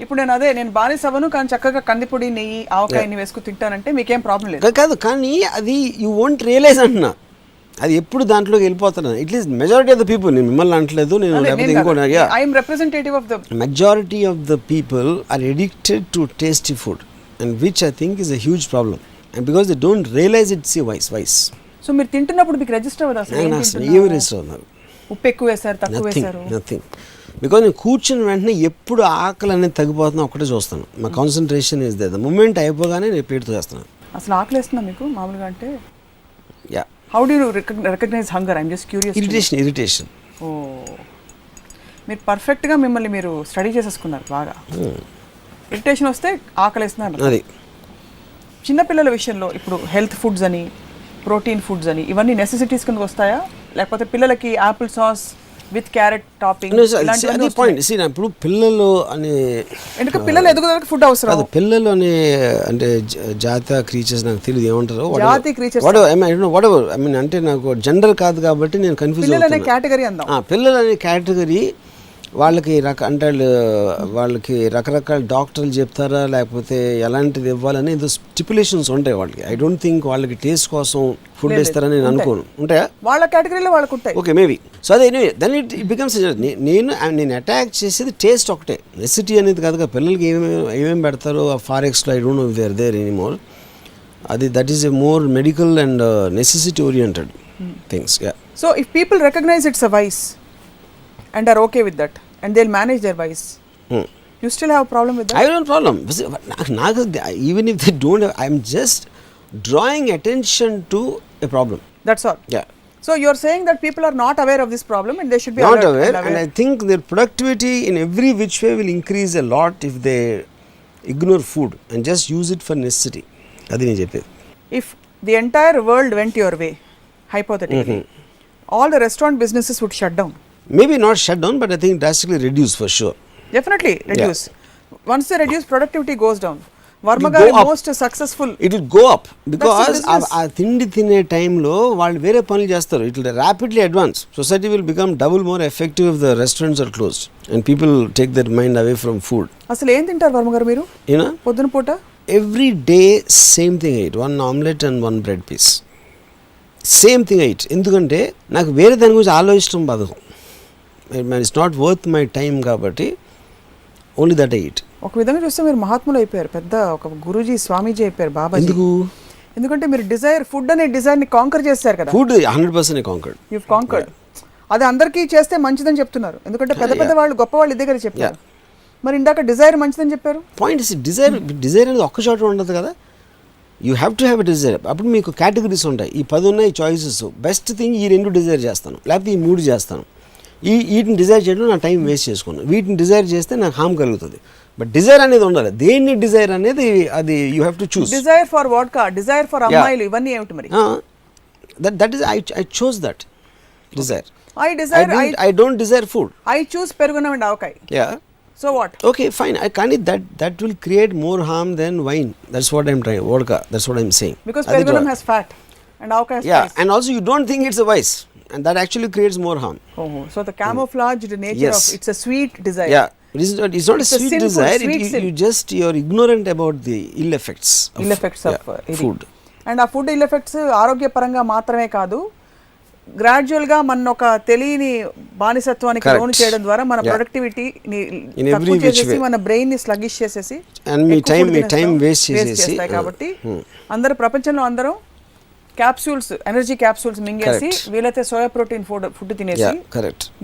ఇప్పుడు నేను బానిస అవ్వను కానీ చక్కగా కందిపొడి, నెయ్యి, ఆవకాయని వేసుకుని తింటానంటే మీకేం ప్రాబ్లం లేదు. కాదు, కానీ అది యూ వోంట్ రియలైజ్ అంటున్నా. అది ఎప్పుడు దాంట్లోకి వెళ్ళిపోతున్నాను. At least majority of the people, నేను మిమ్మల్ని అంటలేదు, నేను లేకపోతే ఇంకోటి. I'm representative of the majority of the people are addicted to tasty food and which I think is a huge problem. And because they don't realize it's a vice. So మీరు తింటున్నప్పుడు మీకు రిజిస్టర్ అవ్వదు అసలు? ఏమి రిజిస్టర్ అవుతున్నారు? ఉప్పు ఎక్కువ వేశారు, తక్కువ వేశారు? నథింగ్. బికాజ్ నేను కూర్చుని వెంటనే ఎప్పుడు ఆకలి అనేది తగ్గిపోతున్నా ఒకటే చూస్తాను. మా concentration is there. The moment అయిపోగానే నేను ప్లేట్తో చేస్తున్నాను. అసలు ఆకలి వేస్తుందా మీకు మామూలుగా? అంటే yeah. How do you recognise hunger? I'm just curious. Irritation. Oh, మీరు పర్ఫెక్ట్గా మిమ్మల్ని మీరు స్టడీ చేసేసుకున్నారు బాగా. ఇరిటేషన్ వస్తే ఆకలి వేస్తున్నారు. అది చిన్నపిల్లల విషయంలో ఇప్పుడు హెల్త్ ఫుడ్స్ అని, ప్రోటీన్ ఫుడ్స్ అని, ఇవన్నీ నెసెసిటీస్ కిందకి వస్తాయా? లేకపోతే పిల్లలకి Apple sauce with carrot topping అది పాయింట్. ఇప్పుడు పిల్లలు అనే, ఎందుకంటే పిల్లలు ఎదుగుదలకి ఫుడ్ అవసరం. అది పిల్లలు అనే అంటే జాతి క్రీచర్స్ నాకు తెలియదు ఏమంటారు. జాతి క్రీచర్స్ అంటే నాకు జెండర్ కాదు కాబట్టి నేను కన్ఫ్యూజ్ పిల్లలు అనే కేటగిరీ అందాం. పిల్లలు అనే కేటగిరీ వాళ్ళకి వాళ్ళకి రకరకాల డాక్టర్లు చెప్తారా లేకపోతే ఎలాంటిది ఇవ్వాలని ఏదో స్టిపులేషన్స్ ఉంటాయి వాళ్ళకి. ఐ డోంట్ థింక్ వాళ్ళకి టేస్ట్ కోసం ఫుడ్ ఇస్తారని నేను అనుకోను. ఉంటాయా? వాళ్ళ కేటగిరీలో వాళ్ళకు ఉంటాయి. Okay, maybe. సో అదే దెన్ ఇట్ బికమ్స్. నేను అటాక్ చేసేది టేస్ట్ ఒకటే, నెసిటీ అనేది కాదుగా. పిల్లలకి ఏమేమి పెడతారో ఆ ఫారెక్స్లో I don't know if they are there anymore. అది that is a more medical and necessity oriented things. Yeah. So if people recognise it's a vice and are okay with that and they'll manage their vice, you still have a problem with that? I don't have a problem. Even if they don't have, I'm just drawing attention to a problem. That's all. Yeah. So you're saying that people are not aware of this problem and they should be not aware, and I think their productivity in every which way will increase a lot if they ignore food and just use it for necessity. Adi ne cheppedi. If the entire world went your way, hypothetically, all the restaurant businesses would shut down. Maybe not shut down, but I think drastically reduce for sure. Definitely reduce. Yeah. Once they reduce, productivity goes down. Varma garu most successful. It will go up because ఆ తిండి తినే టైంలో వాళ్ళు వేరే పనులు చేస్తారు. It will rapidly advance. Society will become double more effective if the restaurants are closed and people take their mind away from food. అసలు ఏం తింటారు వర్మ గారు మీరు? పొద్దున పూట every day same thing I eat, one omelette and one bread piece. Same thing I eat. ఎందుకంటే నాకు వేరే దాని గురించి ఆలోచించడం బాధకం. It's not worth my time కాబట్టి ఓన్లీ దట్ ఐ ఈట్. ఒక విధంగా చూస్తే మీరు మహాత్ములు అయిపోయారు, పెద్ద ఒక గురూజీ స్వామీజీ అయిపోయారు, బాబాజీ. ఎందుకంటే మీరు డిజైర్, ఫుడ్ అనే డిజైర్ని కాంకర్ చేస్తారు కదా. Food 100% conquered. You conquered. అది అందరికీ చేస్తే మంచిదని చెప్తున్నారు, ఎందుకంటే పెద్ద పెద్ద వాళ్ళు గొప్ప వాళ్ళు ఇదే కదా చెప్పారు. మరి ఇందాక డిజైర్ మంచిదని చెప్పారు. పాయింట్ ఇస్ డిజైర్ అనేది ఒక్క చోట ఉండదు కదా. You have to have a desire. అప్పుడు మీకు కేటగిరీస్ ఉంటాయి. ఈ 10 ఉన్నాయి చాయిసెస్. బెస్ట్ థింగ్ ఈ 2 డిజైర్ చేస్తాను, లేకపోతే ఈ 3 చేస్తాను. వీటిని డిజైర్ చేయడం నా టైం వేస్ట్ చేసుకున్నాను. వీటిని డిజైర్ చేస్తే నాకు హామ్ కలుగుతుంది. బట్ డిజైర్ అనేది ఉండాలి. దేన్ని డిజైర్ అనేది అది you have to choose. Desire for vodka, desire for అమ్మాయిలు, ఇవన్నీ ఏమిటి మరి? That is I choose that desire. I don't desire food. I choose perugannam and avakaya. Yeah. So what? Okay, fine. I can't eat that. That will create more harm than wine. That's what I'm trying. Vodka. That's what I'm saying. Because perugunam has fat and avokado has spice. And also you don't think it's a vice, and that actually creates more harm. Oh, so the camouflaged nature of it's a sweet desire. Yeah. It's not a a sweet sinful, desire. sweet sin. You're ignorant about the ill effects of food. And ఆ ఫుడ్ ఇల్ ఎఫెక్ట్స్ ఆరోగ్యపరంగా మాత్రమే కాదు, గ్రాడ్యువల్గా మన ఒక తెలియని బానిసత్వానికి లోను చేయడం ద్వారా మన ప్రొడక్టివిటీని తక్కువ చేసేసి మన బ్రెయిన్ని స్లగిష్ చేసేసి టైం వేస్ట్ చేసేసి కాబట్టి అందరూ ప్రపంచంలో అందరూ క్యాప్సూల్స్, ఎనర్జీ క్యాప్సూల్స్ మింగేసి వీలైతే సోయా ప్రోటీన్ ఫుడ్ తినేసి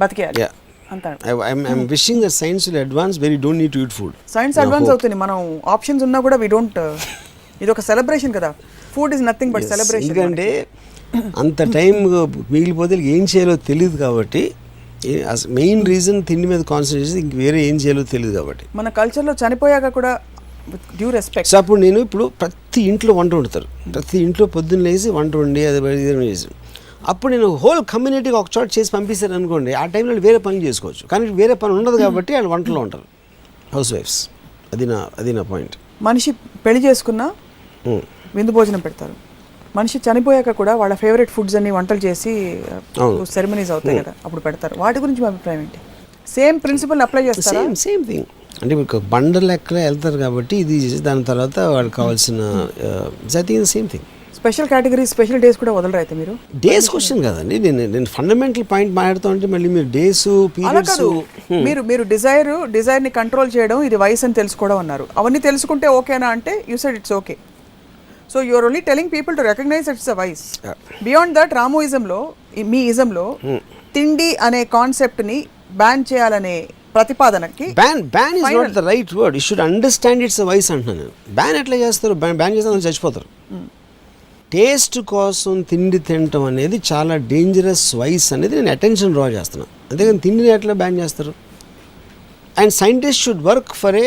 బతికేయాలి అంటారు. I'm wishing that science will advance where you don't need to eat food. Science advance అవుతుంది, మనం ఆప్షన్స్ ఉన్నా కూడా వి డోంట్. ఇది ఒక సెలబ్రేషన్ కదా, food is nothing but celebration. ఎందుకంటే అంత టైం మిగిలిపోతే ఏం చేయాలో తెలియదు కాబట్టి, మెయిన్ రీజన్ తిండి మీద కాన్సన్ట్రేట్ చేసి ఇంక వేరే ఏం చేయాలో తెలియదు కాబట్టి. మన కల్చర్లో చనిపోయాక కూడా డ్యూ రెస్పెక్ట్. సో అప్పుడు నేను ఇప్పుడు ప్రతి ఇంట్లో వంట వండుతారు, ప్రతి ఇంట్లో పొద్దున్న లేచి వంట వండి అది చేసి అప్పుడు నేను హోల్ కమ్యూనిటీకి ఒక చోట చేసి పంపిస్తాను అనుకోండి, ఆ టైంలో వేరే పని చేసుకోవచ్చు. కానీ వేరే పని ఉండదు కాబట్టి వాళ్ళు వంటలో ఉంటారు, హౌస్ వైఫ్స్. అది నా పాయింట్. మనిషి పెళ్లి చేసుకున్నా విందు భోజనం పెడతారు, మనిషి చనిపోయాక కూడా వాళ్ళ ఫేవరెట్ ఫుడ్స్ అన్ని వంటలు చేసి సెరమనీస్ అవుతాయి కదా, అప్పుడు పెడతారు. వాటి గురించి మీ అభిప్రాయం ఏంటి? సేమ్ ప్రిన్సిపల్ అప్లై చేస్తారా? Same thing. అంటే మీకు బండ లెక్కలో వెళ్తారు కాబట్టి ఇది దాని తర్వాత వాళ్ళకి కావాల్సిన same thing. Special category, special days కూడా వదలరు అయితే మీరు? డేస్ క్వశ్చన్ కదండి, నేను ఫండమెంటల్ పాయింట్ మాట్లాడుతూ ఉంటే మళ్ళీ మీరు డేస్ పీరియడ్స్. మీరు డిజైర్ని కంట్రోల్ చేయడం ఇది వయసు అని తెలుసుకోవడం అన్నారు. అవన్నీ తెలుసుకుంటే ఓకేనా అంటే you said it's okay. So you're only telling people to recognise it's a vice. Beyond that రామోయిజంలో, మీ ఇజంలో తిండి అనే కాన్సెప్ట్ని బ్యాన్ చేయాలనే ప్రతిపాదనకి ban is not the right word. You should understand it's a vice అంటున్నాను. బ్యాన్ ఎట్లా చేస్తారు? బ్యాన్ చేస్తే చచ్చిపోతారు. టేస్ట్ కోసం తిండి తినటం అనేది చాలా డేంజరస్ వైస్ అనేది నేను అటెన్షన్ డ్రా చేస్తున్నాను. అంతేగాని తిండిని ఎట్లా బ్యాన్ చేస్తారు? And scientist should work for a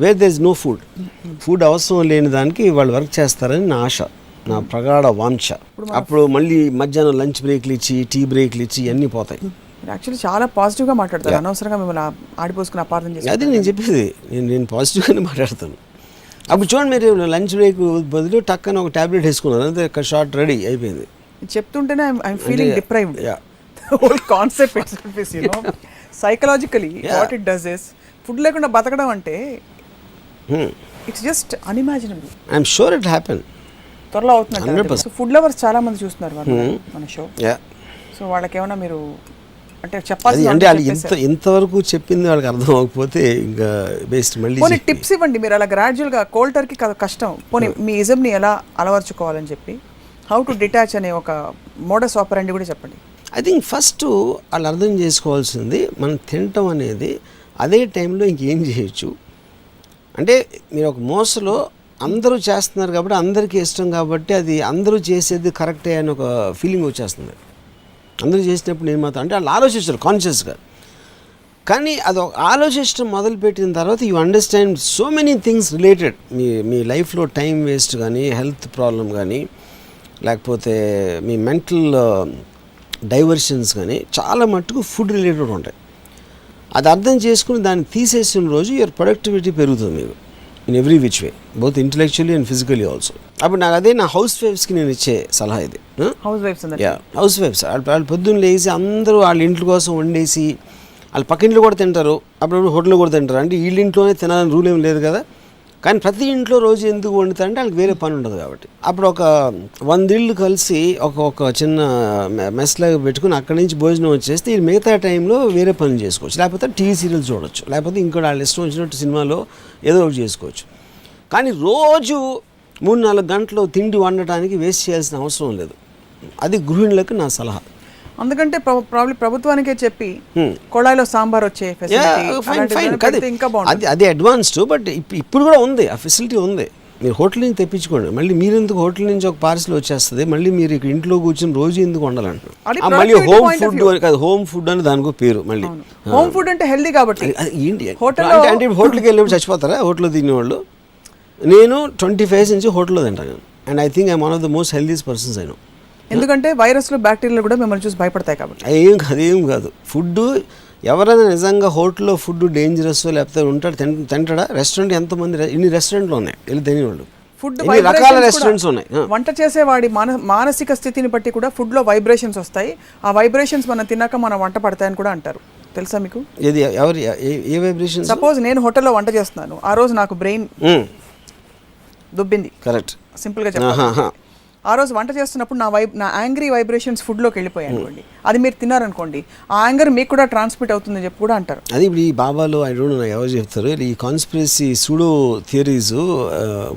where there is no food. Food అవసరం లేని దానికి వాళ్ళు వర్క్ చేస్తారని నా ఆశ, నా ప్రగాఢ వాంఛ. అప్పుడు మళ్ళీ మధ్యాహ్నం లంచ్ బ్రేక్లు ఇచ్చి, టీ బ్రేక్లు ఇచ్చి అన్నీ పోతాయి. యాక్చువల్లీ చాలా పాజిటివ్గా మాట్లాడతారు, అనవసరంగా మిమ్మల్ని ఆడిపోసుకుని అపార్థం చేసి. అది నేను చెప్పేది, నేను పాజిటివ్గానే మాట్లాడతాను. అప్పుడు చూడండి, మీరు లంచ్ బ్రేక్ బదులు టక్కన ఒక టాబ్లెట్ వేసుకున్నారు, అంతే, షార్ట్ రెడీ అయిపోయింది. చెప్తుంటేనే I'm feeling deprived. Whole concept itself is, you know, psychologically what it does is, food లేకుండా బతకడం అంటే it's just unimaginable. I'm sure it happen. త్వరలో అవుతుంది. ఫుడ్ లవర్స్ చాలా మంది చూస్తున్నారు మన షో. సో వాళ్ళకి ఏమైనా మీరు అంటే చెప్పాలి అంటే వాళ్ళు ఇంతవరకు చెప్పింది వాళ్ళకి అర్థం అవ్వకపోతే ఇంకా బెస్ట్. మళ్ళీ పోనీ టిప్స్ ఇవ్వండి మీరు, అలా గ్రాడ్యువల్గా కోల్డ్ టర్కీ కష్టం, పోనీ మీ ఇజంని ఎలా అలవర్చుకోవాలని చెప్పి, హౌ టు డిటాచ్ అనే ఒక మోడస్ ఆపరెండి కూడా చెప్పండి. ఐ థింక్ ఫస్ట్ వాళ్ళు అర్థం చేసుకోవాల్సింది, మనం తినటం అనేది అదే టైంలో ఇంకేం చేయొచ్చు. అంటే మీరు ఒక మోసలో అందరూ చేస్తున్నారు కాబట్టి, అందరికీ ఇష్టం కాబట్టి, అది అందరూ చేసేది కరెక్టే అని ఒక ఫీలింగ్ వచ్చేస్తుంది. అందరూ చేసినప్పుడు నేను మాత్రం అంటే వాళ్ళు ఆలోచిస్తారు కాన్షియస్గా. కానీ అది ఆలోచించడం మొదలుపెట్టిన తర్వాత you understand so many things related. మీ లైఫ్లో టైం వేస్ట్ కానీ, హెల్త్ ప్రాబ్లం కానీ, లేకపోతే మీ మెంటల్ డైవర్షన్స్ కానీ చాలా మట్టుకు ఫుడ్ రిలేటెడ్ ఉంటాయి. అది అర్థం చేసుకుని దాన్ని తీసేసిన రోజు యువర్ ప్రొడక్టివిటీ పెరుగుతుంది మీకు in every which way, both intellectually and physically also. అప్పుడు నాకు అదే నా హౌస్ వైఫ్స్కి నేను ఇచ్చే సలహా ఇది. హౌస్ వైఫ్స్ వాళ్ళు పొద్దున్న లేచి అందరూ వాళ్ళ ఇంట్లో కోసం వండేసి, వాళ్ళ పక్కింట్లో కూడా తింటారు, అప్పుడప్పుడు హోటల్లో కూడా తింటారు. అంటే వీళ్ళ ఇంట్లోనే తినాలని రూల్ ఏం లేదు కదా. కానీ ప్రతి ఇంట్లో రోజు ఎందుకు వండుతారంటే వాళ్ళకి వేరే పని ఉండదు కాబట్టి. అప్పుడు ఒక 100 ఇళ్ళు కలిసి ఒక చిన్న మెస్లాగా పెట్టుకుని అక్కడి నుంచి భోజనం వచ్చేస్తే ఈ మిగతా టైంలో వేరే పనులు చేసుకోవచ్చు, లేకపోతే టీవీ సీరియల్స్ చూడవచ్చు, లేకపోతే ఇంకోటి వాళ్ళ ఇష్టం వచ్చినట్టు సినిమాలో ఏదో ఒకటి చేసుకోవచ్చు. కానీ రోజు 3-4 గంటలు తిండి వండటానికి వేస్ట్ చేయాల్సిన అవసరం లేదు. అది గృహిణులకు నా సలహా. అందుకంటే ప్రాబ్లీ ప్రభుత్వానికే చెప్పి కొళాయిలో సాంబార్ వచ్చే ఇంకా బాగుంది. అది అడ్వాన్స్డ్, బట్ ఇప్పుడు కూడా ఉంది, ఆ ఫెసిలిటీ ఉంది. మీరు హోటల్ నుంచి తెప్పించుకోండి. మళ్ళీ మీరు ఎందుకు హోటల్ నుంచి ఒక పార్సల్ వచ్చేస్తుంది, మళ్ళీ మీరు ఇంట్లో కూర్చొని రోజు ఎందుకు వండాలంటారు. మళ్ళీ హోమ్ ఫుడ్ కాదు, హోమ్ ఫుడ్ అని దానికో పేరు. మళ్ళీ హోమ్ ఫుడ్ అంటే హెల్దీ కాబట్టి ఏంటి అంటే హోటల్కి వెళ్ళి చచ్చిపోతారా హోటల్లో తినేవాళ్ళు? నేను 25 నుంచి హోటల్లో తింటాను. And I think I'm one of the most healthiest persons I know. ఎందుకంటే వైరస్లు, బ్యాక్టీరియాలు కూడా మిమ్మల్ని చూసి భయపడతాయి కాబట్టి. ఏం కాదు. ఫుడ్ ఎవరైనా నిజంగా హోటల్లో ఫుడ్ డేంజరస్ లేకపోతే ఉంటాడు తింటాడా? రెస్టారెంట్ ఎంతమంది, ఇన్ని రెస్టారెంట్లు ఉన్నాయి వెళ్ళి తినేవాళ్ళు, ఫుడ్ రకాల రెస్టారెంట్స్ ఉన్నాయి. వంట చేసేవాడి మానసిక స్థితిని బట్టి కూడా ఫుడ్లో వైబ్రేషన్స్ వస్తాయి. ఆ వైబ్రేషన్స్ మనం తిన్నాక మనం వంట పడతాయని కూడా అంటారు. తెలుసా మీకు? ఏది ఎవరి ఏ వైబ్రేషన్? సపోజ్ నేను హోటల్లో వంట చేస్తున్నాను, ఆ రోజు నాకు బ్రెయిన్ దుబ్బింది, కరెక్ట్, సింపుల్గా చెప్పాలి. ఆ రోజు వంట చేస్తున్నప్పుడు నా యాంగ్రీ వైబ్రేషన్స్ ఫుడ్లోకి వెళ్ళిపోయాయి అనుకోండి, అది మీరు తిన్నారనుకోండి, ఆ యాంగర్ మీకు కూడా ట్రాన్స్మిట్ అవుతుందని చెప్పి కూడా అంటారు. అది ఇప్పుడు ఈ బాబాలు ఐ డోంట్ నో ఎవరు చెప్తారు, ఈ కాన్స్పిరసీ సూడో థియరీస్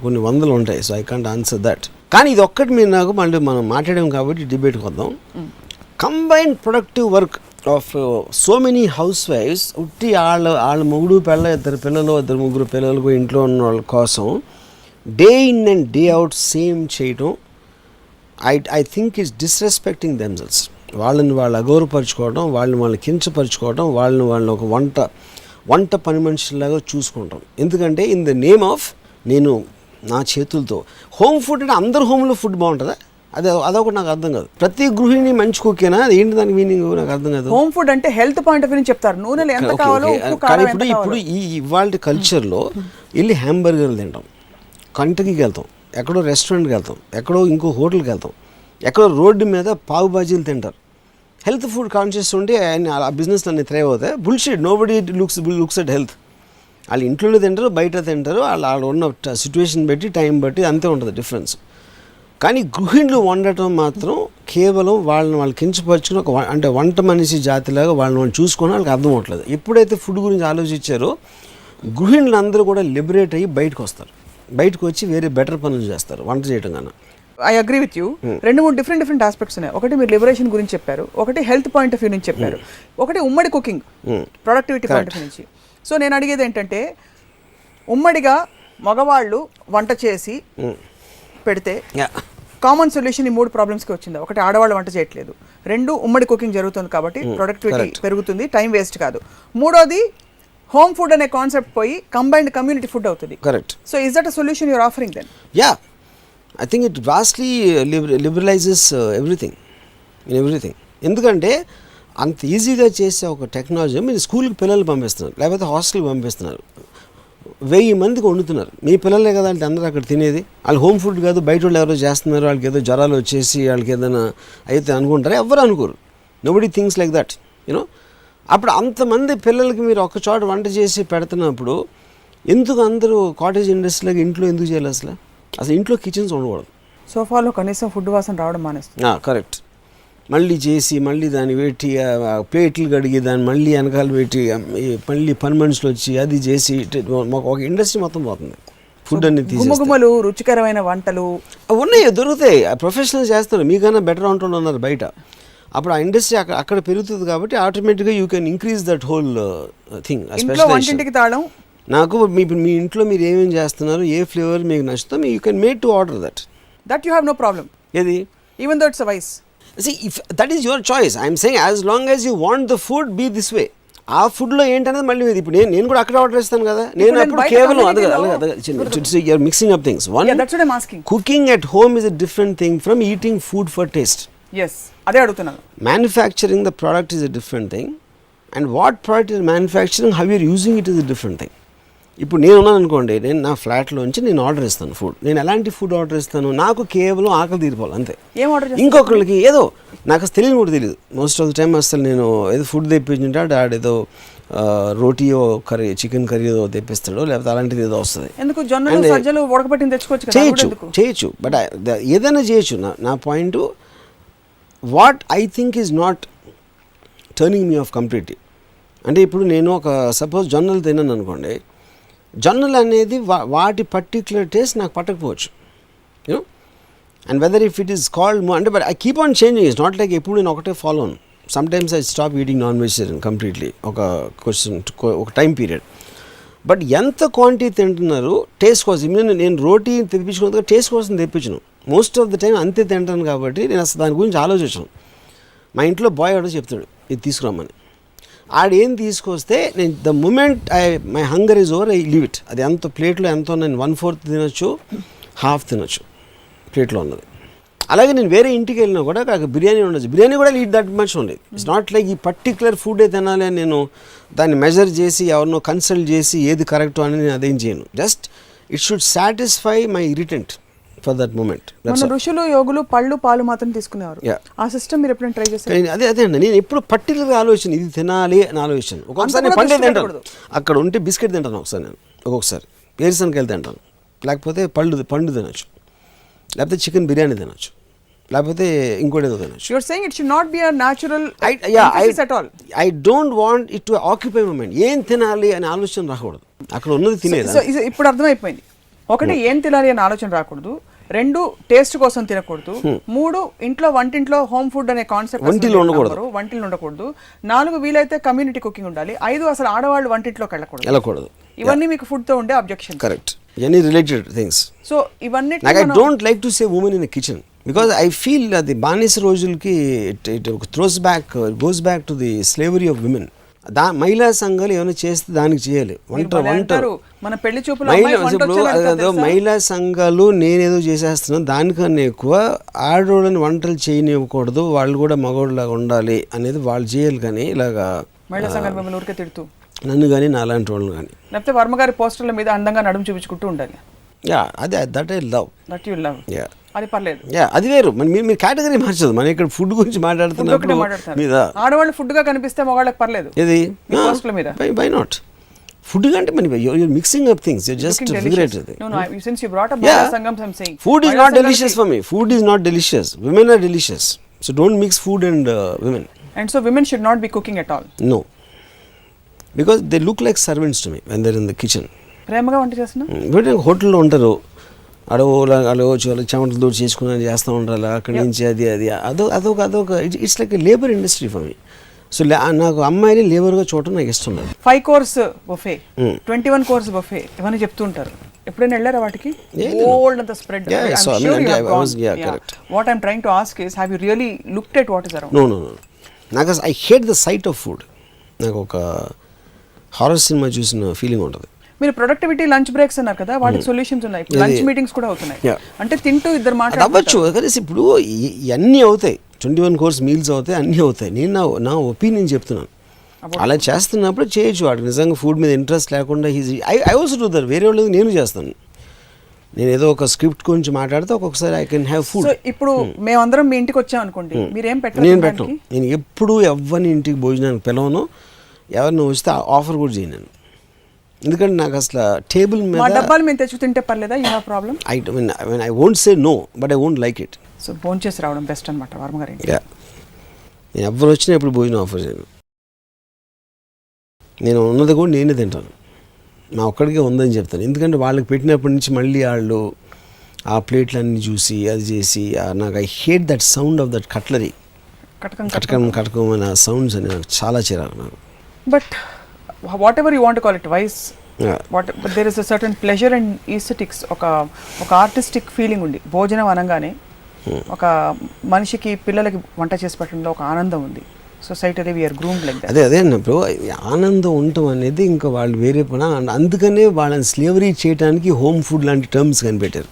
కొన్ని వందలు ఉంటాయి. So I can't answer that. కానీ ఇది ఒక్కటి మీరు నాకు మళ్ళీ మనం మాట్లాడాం కాబట్టి డిబేట్కి వద్దాం. Combined productive work of so many house wives, ఉట్టి వాళ్ళ మొగుడు పిల్ల, ఇద్దరు పిల్లలు, ఇద్దరు ముగ్గురు పిల్లలకు ఇంట్లో ఉన్న వాళ్ళ కోసం day in and day out same చేయటం, I think it's disrespecting themselves. వాళ్ళని వాళ్ళు అగౌరవపరచుకోవడం, వాళ్ళని కించపరచుకోవడం, వాళ్ళని ఒక వంట పని మనుషులాగా చూసుకుంటాం. ఎందుకంటే ఇన్ ద నేమ్ ఆఫ్ నేను నా చేతులతో హోమ్ ఫుడ్ అంటే అందరు హోమ్లో ఫుడ్ బాగుంటుందా? అదొకటి నాకు అర్థం కాదు. ప్రతి గృహిణి మంచి కుక్కేనా? అది ఏంటి దాని మీనింగ్ నాకు అర్థం కాదు. హోమ్ ఫుడ్ అంటే హెల్త్ పాయింట్ ఆఫ్ వ్యూ చెప్తారు, నూనెలు ఎంత కావాలో, ఇప్పుడు ఈ ఇవాళ కల్చర్లో వెళ్ళి హ్యాంబర్గర్లు తింటాం, కంటకీకి వెళ్తాం, ఎక్కడో రెస్టారెంట్కి వెళ్తాం, ఎక్కడో ఇంకో హోటల్కి వెళ్తాం, ఎక్కడో రోడ్డు మీద పావు బాజీలు తింటారు. హెల్త్ ఫుడ్ కాన్షియస్ ఉంటే ఆ బిజినెస్లు అన్ని థ్రైవ్ అవుతాయి. Bullshit, nobody looks at health. వాళ్ళు ఇంట్లోనే తింటారు, బయట తింటారు, వాళ్ళు ఉన్న సిచ్యువేషన్ బట్టి, టైం బట్టి అంతే ఉంటుంది డిఫరెన్స్. కానీ గృహిణులు వండటం మాత్రం కేవలం వాళ్ళు కించపరుచుకుని అంటే వంట మనిషి జాతిలాగా వాళ్ళని చూసుకొని వాళ్ళకి అర్థం అవట్లేదు. ఎప్పుడైతే ఫుడ్ గురించి ఆలోచించారో గృహిణులు అందరూ కూడా లిబరేట్ అయ్యి బయటకు వస్తారు, బయటకు వచ్చి వేరే బెటర్ పనులు చేస్తారు వంట చేయడం కన్నా. I agree with you. 2-3 different aspects ఉన్నాయి. ఒకటి మీరు లిబరేషన్ గురించి చెప్పారు, ఒకటి హెల్త్ పాయింట్ ఆఫ్ వ్యూ నుంచి చెప్పారు, ఒకటి ఉమ్మడి cooking productivity point of view నుంచి. సో నేను అడిగేది ఏంటంటే, ఉమ్మడిగా మగవాళ్ళు వంట చేసి పెడితే కామన్ సొల్యూషన్ ఈ 3 ప్రాబ్లమ్స్కి వచ్చింది. ఒకటి, ఆడవాళ్ళు వంట చేయట్లేదు. 2, ఉమ్మడి కుకింగ్ జరుగుతుంది కాబట్టి ప్రొడక్టివిటీ పెరుగుతుంది, టైం వేస్ట్ కాదు. 3వది, హోమ్ ఫుడ్ అనే కాన్సెప్ట్ పోయి కంబైన్డ్ కమ్యూనిటీ ఫుడ్ అవుతుంది. Correct. So is that a solution you're offering then? Yeah, I think it vastly liberalises everything. ఎందుకంటే అంత ఈజీగా చేసే ఒక టెక్నాలజీ మీరు స్కూల్కి పిల్లలు పంపిస్తున్నారు, లేకపోతే హాస్టల్కి పంపిస్తున్నారు, 1000 మందికి వండుతున్నారు. మీ పిల్లలే కదా అంటే అందరూ అక్కడ తినేది. వాళ్ళు హోమ్ ఫుడ్ కాదు, బయట వాళ్ళు ఎవరో చేస్తున్నారు, వాళ్ళకి ఏదో జ్వరాలు వచ్చేసి వాళ్ళకి ఏదైనా అయితే అనుకుంటారు, ఎవరు అనుకోరు. Nobody things like that, you know. అప్పుడు అంతమంది పిల్లలకి మీరు ఒక చోట వంట చేసి పెడుతున్నప్పుడు ఎందుకు అందరూ కాటేజ్ ఇండస్ట్రీలాగా ఇంట్లో ఎందుకు చేయాలి? అసలు ఇంట్లో కిచెన్స్ ఉండకూడదు. సోఫాలో కనీసం ఫుడ్ వాసన రావడం మానేస్తుంది. కరెక్ట్. మళ్ళీ చేసి మళ్ళీ దాన్ని పెట్టి ప్లేట్లు కడిగి దాన్ని మళ్ళీ వెనకాల పెట్టి మళ్ళీ పని మనుషులు వచ్చి అది చేసి ఒక ఇండస్ట్రీ మొత్తం పోతుంది. ఫుడ్ అన్ని గుమ్మగుమ్మలు, రుచికరమైన వంటలు ఉన్నాయి, దొరుకుతాయి. ప్రొఫెషనల్ చేస్తారు, మీకన్నా బెటర్ వంటలు ఉన్నారు బయట. అప్పుడు ఆ ఇండస్ట్రీ అక్కడ పెరుగుతుంది కాబట్టి ఆటోమేటిక్గా you can increase that whole thing. వంటింటికి తాళం. నాకు మీ ఇంట్లో మీరు ఏమేమి చేస్తున్నారు, ఏ ఫ్లేవర్ మీకు నచ్చుతో you can made to order that you have no problem. ఏది? Even though it's a vice. See, if that is your choice, I am saying as long as you want the food be this way. ఆ ఫుడ్లో ఏంటనేది మళ్ళీ ఇప్పుడు నేను కూడా అక్కడ ఆర్డర్ ఇస్తాను కదా. నేను అప్పుడు కేవలం you're mixing up things. One, that's what I'm asking. Cooking at home is a different thing from eating food for taste. Yes, అదే అడుగుతున్నాను. Manufacturing the product is a different thing, and what product is manufacturing, how you're using it is a different thing. ఇప్పుడు నేను ఉన్నాను అనుకోండి, నేను నా ఫ్లాట్లోంచి నేను ఆర్డర్ ఇస్తాను ఫుడ్. నేను ఎలాంటి ఫుడ్ ఆర్డర్ ఇస్తాను? నాకు కేవలం ఆకలి తీరిపోవాలి అంతే. ఏం ఆర్డర్? ఇంకొకరికి ఏదో నాకు అసలు తెలియని కూడా తెలియదు. మోస్ట్ ఆఫ్ ద టైం అసలు నేను ఏదో ఫుడ్ తెప్పించుంటే ఆడేదో రోటీయో కర్రీ, చికెన్ కర్రీ ఏదో తెప్పిస్తాడు, లేకపోతే అలాంటిది ఏదో వస్తుంది. ఎందుకు జొన్నలు సజ్జలు ఉడకబెట్టిన తెచ్చుకోవచ్చు, చేయొచ్చు. బట్ ఏదైనా చేయొచ్చు. నా point, what I think is not turning me of completely. అంటే ఇప్పుడు నేను ఒక సపోజ్ జొన్నలు తిన్నాను అనుకోండి, జొన్నలు అనేది వాటి పర్టిక్యులర్ టేస్ట్ నాకు పట్టకపోవచ్చు, you know. And whether if it is called అంటే but I keep on changing. It's not like ఎప్పుడు నేను ఒకటే ఫాలో అను. Sometimes I stop eating non vegetarian completely ఒక టైం పీరియడ్. బట్ ఎంత క్వాంటిటీ తింటున్నారు టేస్ట్ కోసం. నేను రోటీ తెప్పించుకున్నది టేస్ట్ కోసం తెప్పించను. మోస్ట్ ఆఫ్ ద టైం అంతే తింటాను కాబట్టి నేను అసలు దాని గురించి ఆలోచించను. మా ఇంట్లో బాయ్ ఆర్డర్ చెప్తాడు ఇది తీసుకురామని. ఆడేం తీసుకొస్తే నేను the moment my hunger is over I leave it. అది ఎంత ప్లేట్లో ఎంతో నేను 1/4 తినొచ్చు, హాఫ్ తినొచ్చు ప్లేట్లో ఉన్నది. అలాగే నేను వేరే ఇంటికి వెళ్ళినా కూడా అక్కడ బిర్యానీ ఉండొచ్చు, బిర్యానీ కూడా ఈట్ దట్ మచ్ ఉండేది. ఇట్స్ నాట్ లైక్ ఈ పర్టికులర్ ఫుడే తినాలి అని నేను దాన్ని మెజర్ చేసి ఎవరినో కన్సల్ట్ చేసి ఏది కరెక్ట్ అని నేను అదేం చేయను. Just it should satisfy my irritant for that moment. మన ఋషులు యోగులు పళ్ళు పాలు మాత్రం తీసుకునేవారు. ఆ సిస్టమ్ మీరు ఎప్పుడైనా ట్రై చేశారు? అదే అండి, నేను ఎప్పుడు పర్టికులర్గా ఆలోచన ఇది తినాలి అని ఆలోచన. ఒక్కొక్కసారి నేను పండే తింటాను, అక్కడ ఉంటే బిస్కెట్ తింటాను ఒకసారి, నేను ఒక్కొక్కసారి వేరుశనగకాయలు తింటాను, లేకపోతే పండు తినొచ్చు, లేకపోతే చికెన్ బిర్యానీ తినొచ్చు, లేకపోతే ఇంకోటి ఏదో తినొచ్చు. You are saying it should not be a natural at all. I don't want it to occupy my mind. ఏం తినాలి అనే ఆలోచన రాకూడదు, అక్కడ ఉన్నది తినేది. సో ఇప్పుడు అర్థమైపోయింది. ఒకటి ఏం తినాలి అనే ఆలోచన రాకూడదు, రెండు టేస్ట్ కోసం తినకూడదు, మూడు ఇంట్లో వంటింట్లో హోమ్ ఫుడ్ అనే కాన్సెప్ట్ వంటిలో ఉండకూడదు, నాలుగు వీలైతే కమ్యూనిటీ కుకింగ్ ఉండాలి, ఐదు అసలు ఆడవాళ్ళు వంటింట్లోకి వెళ్ళకూడదు. ఇవన్నీ మీకు ఫుడ్ తో ఉండే అబ్జెక్షన్. కరెక్ట్, ఇవన్నీ రిలేటెడ్ థింగ్స్. సో ఇవన్నీ I don't like to say women in kitchen because I feel అది బానిస రోజులకి it goes back to the slavery of women. మహిళా సంఘాలు ఏమైనా చేస్తే దానికి చేయాలి. మన పెళ్లి చూపులు మహిళా సంఘాలు నేనేదో చేసేస్తున్నాను, దానికన్నా ఎక్కువ ఆడవాళ్ళని వంటలు చేయనివ్వకూడదు, వాళ్ళు కూడా మగవాళ్ళలాగా ఉండాలి అనేది వాళ్ళు చేయాలి. కానీ ఇలాగా మహిళా సంఘాలు మిమ్మల్ని ఊరికే తిడుతూ నన్ను కానీ నాలాంటి వాళ్ళని కానీ, లేకపోతే వర్మగారి పోస్టర్ల మీద అందంగా నడుము చూపించుకుంటూ ఉండాలి. అదే దట్ ఐ లవ్. అది పర్లేదు, అది వేరు. మీరు కేటగిరీ మార్చదు. మనం ఇక్కడ ఫుడ్ గురించి మాట్లాడుతున్నప్పుడు మీద ఆడవాళ్ళు ఫుడ్ గా కనిపిస్తే మగవాళ్ళకి పర్లేదు. ఇది పోస్టర్ల మీద వై నాట్ ఫుడ్ అంటే you're mixing up things, you just figure it. No, since you brought up Mahila Sangam, I'm saying food is not delicious for me. Food is not delicious, women are delicious, so don't mix food and women. And so women should not be cooking at all. No, because they look like servants to me when they're in the kitchen. ప్రేమగా వంట చేస్తున్నా బట్ హోటల్లో ఉంటారు, అడవచ్చు వాళ్ళకి చెమటలు దూరం చేసుకుని చేస్తూ ఉంటారు, అక్కడి నుంచి అదొక it's like labour industry for me. So నాకు అమ్మాయిని లేబర్గా చూడటం నాకు ఇష్టం లేదు. 5 course buffet, 21 course buffet ఇవన్నీ చెప్తూ ఉంటారు. ఎప్పుడైనా వెళ్ళారా వాటికి? ఓల్డ్ అంత spread. What I'm trying to ask is, have you really looked at what is around? No నాకు I hate the sight of food. నాకు ఒక హారర్ సినిమా చూసిన ఫీలింగ్ ఉంటుంది. మీరు ప్రొడక్టివిటీ లంచ్ బ్రేక్స్ అన్నారు కదా, వాటికి సొల్యూషన్స్ ఉన్నాయి. లంచ్ మీటింగ్స్ కూడా అవుతున్నాయి. అంటే తింటూ ఇద్దరు అవ్వచ్చు కదా. ఇప్పుడు ఇవన్నీ అవుతాయి, 21 course మీల్స్ అవుతాయి, అన్నీ అవుతాయి. నేను నా ఒపీనియన్ చెప్తున్నాను. అలా చేస్తున్నప్పుడు చేయొచ్చు. వాడికి నిజంగా ఫుడ్ మీద ఇంట్రెస్ట్ లేకుండా ఐ ఆల్సో డూ దట్. వేరే వాళ్ళు నేను చేస్తాను. నేను ఏదో ఒక స్క్రిప్ట్ గురించి మాట్లాడితే ఒక్కొక్కసారి ఐ కెన్ హ్యావ్ ఫుడ్. ఇప్పుడు మేమందరం మీ ఇంటికి వచ్చాం అనుకోండి, మీరేం పెట్టారు? నేను పెట్టను. నేను ఎప్పుడు ఎవరిని ఇంటికి భోజనానికి పిలవను, ఎవరిని వస్తే ఆఫర్ కూడా చేయను. ఎందుకంటే నాకు అసలు టేబుల్ మీద డబ్బాలు మేము తెచ్చి తింటే పర్లేదా? You have problem? I won't say no, but I won't like it. So భోజనం చేసి రావడం బెస్ట్ అనమాట వర్మ గారి. నేను ఎవరు వచ్చినా ఎప్పుడు భోజనం ఆఫర్ చేయను. నేను ఉన్నది కూడా నేనే తింటాను, నా ఒక్కడికే ఉందని చెప్తాను. ఎందుకంటే వాళ్ళకి పెట్టినప్పటి నుంచి మళ్ళీ వాళ్ళు ఆ ప్లేట్లన్నీ చూసి అది చేసి నాకు I hate that sound of that cutlery. కటకం అనే సౌండ్స్ అని నాకు చాలా చిరాకు నాకు. But whatever you want to call it, vice, but there is a certain pleasure and aesthetics, ఒక ఆర్టిస్టిక్ ఫీలింగ్ ఉంది భోజనం అనగానే. ఒక మనిషికి పిల్లలకి వంట చేసి పెట్టడంలో ఒక ఆనందం ఉంది. సొసైటీలో వీఆర్ గ్రూమ్డ్ లైక్ దట్. అదే అన్నప్పుడు ఆనందం ఉండటం అనేది ఇంకా వాళ్ళు వేరే పని. అందుకనే వాళ్ళని స్లేవరీ చేయడానికి హోమ్ ఫుడ్ లాంటి టర్మ్స్ కనిపెట్టారు.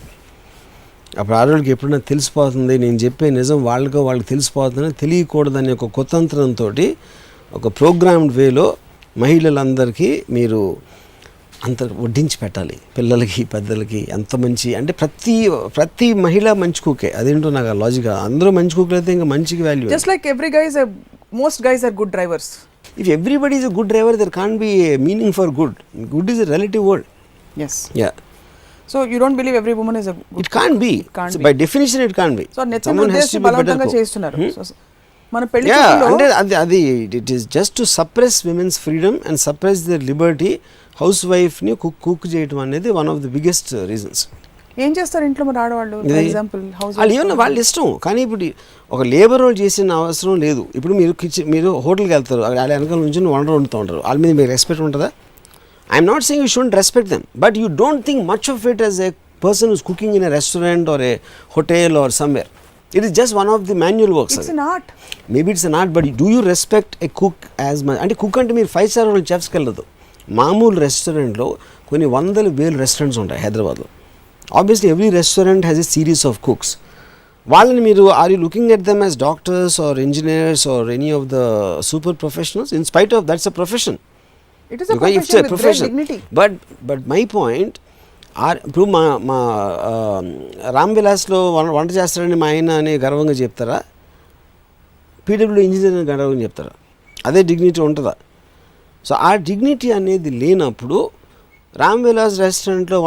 అప్పుడు ఆడవాళ్ళకి ఎప్పుడైనా తెలిసిపోతుంది, నేను చెప్పే నిజం వాళ్ళకి తెలిసిపోతుందని తెలియకూడదని ఒక కుతంత్రంతో ఒక ప్రోగ్రామ్డ్ వేలో మహిళలందరికీ మీరు అంత వడ్డించి పెట్టాలి. పిల్లలకి పెద్దలకి ఎంత మంచి అంటే ప్రతి మహిళ మంచి కుకే. అదేంటో నాకు ఆ లాజిక్. అందరూ మంచి కుక్కలు అయితే ఇంకా మంచికి value. Just like most guys are good drivers. If everybody is a good driver, there can't be a meaning for good. Good is a relative word. Yes. Yeah. So you don't believe every woman is a good? It can't be. So by definition it can't be. So someone has to be better cook. చేస్తున్నారు. మన పెళ్లి అంటే అది it is just to suppress women's freedom and suppress their liberty. House వైఫ్ని కుక్ చేయడం అనేది one of the biggest reasons. ఏం చేస్తారు ఇంట్లో మరి ఆడవాళ్ళు? ఫర్ ఎగ్జాంపుల్ హౌస్ వాళ్ళు ఏమన్నా వాళ్ళ ఇష్టం. కానీ ఇప్పుడు ఒక లేబర్ రోల్ చేసిన అవసరం లేదు. ఇప్పుడు మీరు హోటల్కి వెళ్తారు, వాళ్ళ వెనకాల నుంచి వంట వండుతూ ఉంటారు, వాళ్ళ మీద మీకు రెస్పెక్ట్ ఉంటుందా? I'm not saying you shouldn't respect them, but you don't think much of it as a person who's cooking in a restaurant or a hotel or somewhere. It is just one of the manual works. It's an art. Maybe it's an art, but do you respect a cook as much? అంటే కుక్ అంటే మీరు 5-star హోటల్ చెఫ్స్కి వెళ్ళదు. మామూలు రెస్టారెంట్లో కొన్ని 100,000 రెస్టారెంట్స్ ఉంటాయి హైదరాబాద్లో. Obviously every restaurant has a series of cooks. వాళ్ళని మీరు or you looking at them as doctors or engineers or any of the super professionals? In spite of that's a profession. It is a profession with great dignity. But my point, ఇప్పుడు మా రామ్ విలాస్లో వంట చేస్తారని మా ఆయన అని గర్వంగా చెప్తారా? పీడబ్ల్యూ ఇంజనీర్ అని గర్వంగా చెప్తారా? అదే డిగ్నిటీ ఉంటుందా? సో ఆ డిగ్నిటీ అనేది లేనప్పుడు రామ్ విలాస్ రెస్టారెంట్లో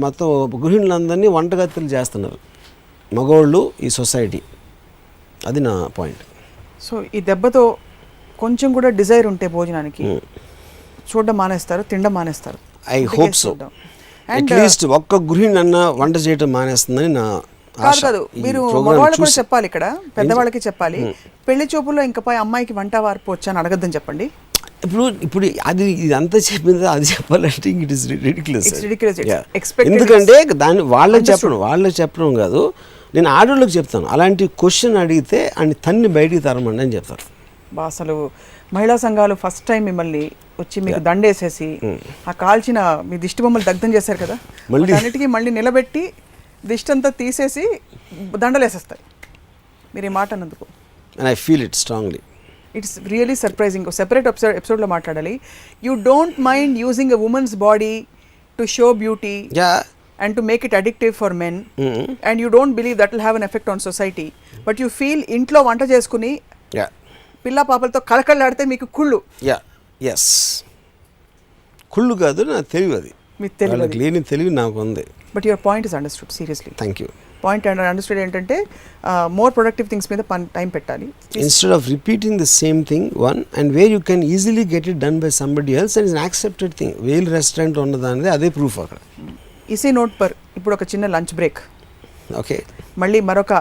మొత్తం గృహిణులందరినీ వంటగతులు చేస్తున్నారు మగవాళ్ళు, ఈ సొసైటీ. అది నా పాయింట్. సో ఈ దెబ్బతో కొంచెం కూడా డిజైర్ ఉంటే భోజనానికి చూడడం మానేస్తారు, తినడం మానేస్తారు. I hope so. అట్లీస్ట్ ఒక్క గృహిణి అన్న వంట చేయడం మానేస్తుందని నా ఆశ. కాదు, మీరు మగవాళ్ళు కూడా చెప్పాలి, ఇక్కడ పెద్దవాళ్ళకి చెప్పాలి. పెళ్లి చూపుల్లో ఇంకపై అమ్మాయికి వంట వార్పు వచ్చా అని అడగద్దని చెప్పండి. ఇప్పుడు అది ఇదంతా చెప్పింది అది చెప్పాలంటే ఇట్ ఇస్ రిడిక్యులస్. ఎందుకంటే దాన్ని వాళ్ళకి చెప్పడం కాదు, నేను ఆడవాళ్ళకి చెప్తాను. అలాంటి క్వశ్చన్ అడిగితే అని తన్ని బయటికి తరమండి అని చెప్తారు. అసలు మహిళా సంఘాలు ఫస్ట్ టైం మిమ్మల్ని వచ్చి మీకు దండేసేసి ఆ కాల్చిన మీ దిష్టి బొమ్మలు దగ్ధం చేశారు కదా, అన్నిటికీ మళ్ళీ నిలబెట్టి దిష్టి అంతా తీసేసి దండలేసేస్తాయి మీరు ఈ మాట అన్నందుకు. And I feel it strongly. It's really surprising. Separate ఎపిసోడ్లో మాట్లాడాలి. You don't mind using a women's body to show beauty and to make it addictive for men, and you don't believe that will have an effect on society, but you feel ఇంట్లో వంట చేసుకుని పిల్ల పాపలతో కళకళలాడితే మీకు కుళ్ళు. ఎస్, కుళ్ళు కాదు, నా తెలివి. అది మీకు తెలియదు, లేని తెలివి నాకు ఉంది. But your point is understood. Seriously thank you. Point understood ఏంటంటే మోర్ ప్రొడక్టివ్ థింగ్స్ మీద టైం పెట్టాలి. Instead of repeating the same thing and where you can easily get it done by somebody else and is unaccepted thing. Well restaurant ఉన్నదానిది అదే ప్రూఫ్ అక్కడ. ఇసీ నోట్ పర్ ఇప్పుడు ఒక చిన్న లంచ్ బ్రేక్. ఓకే, మళ్ళీ మరొక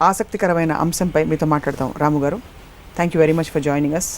ఆసక్తికరమైన అంశంపై మీతో మాట్లాడతాం Ramu garu. Thank you very much for joining us.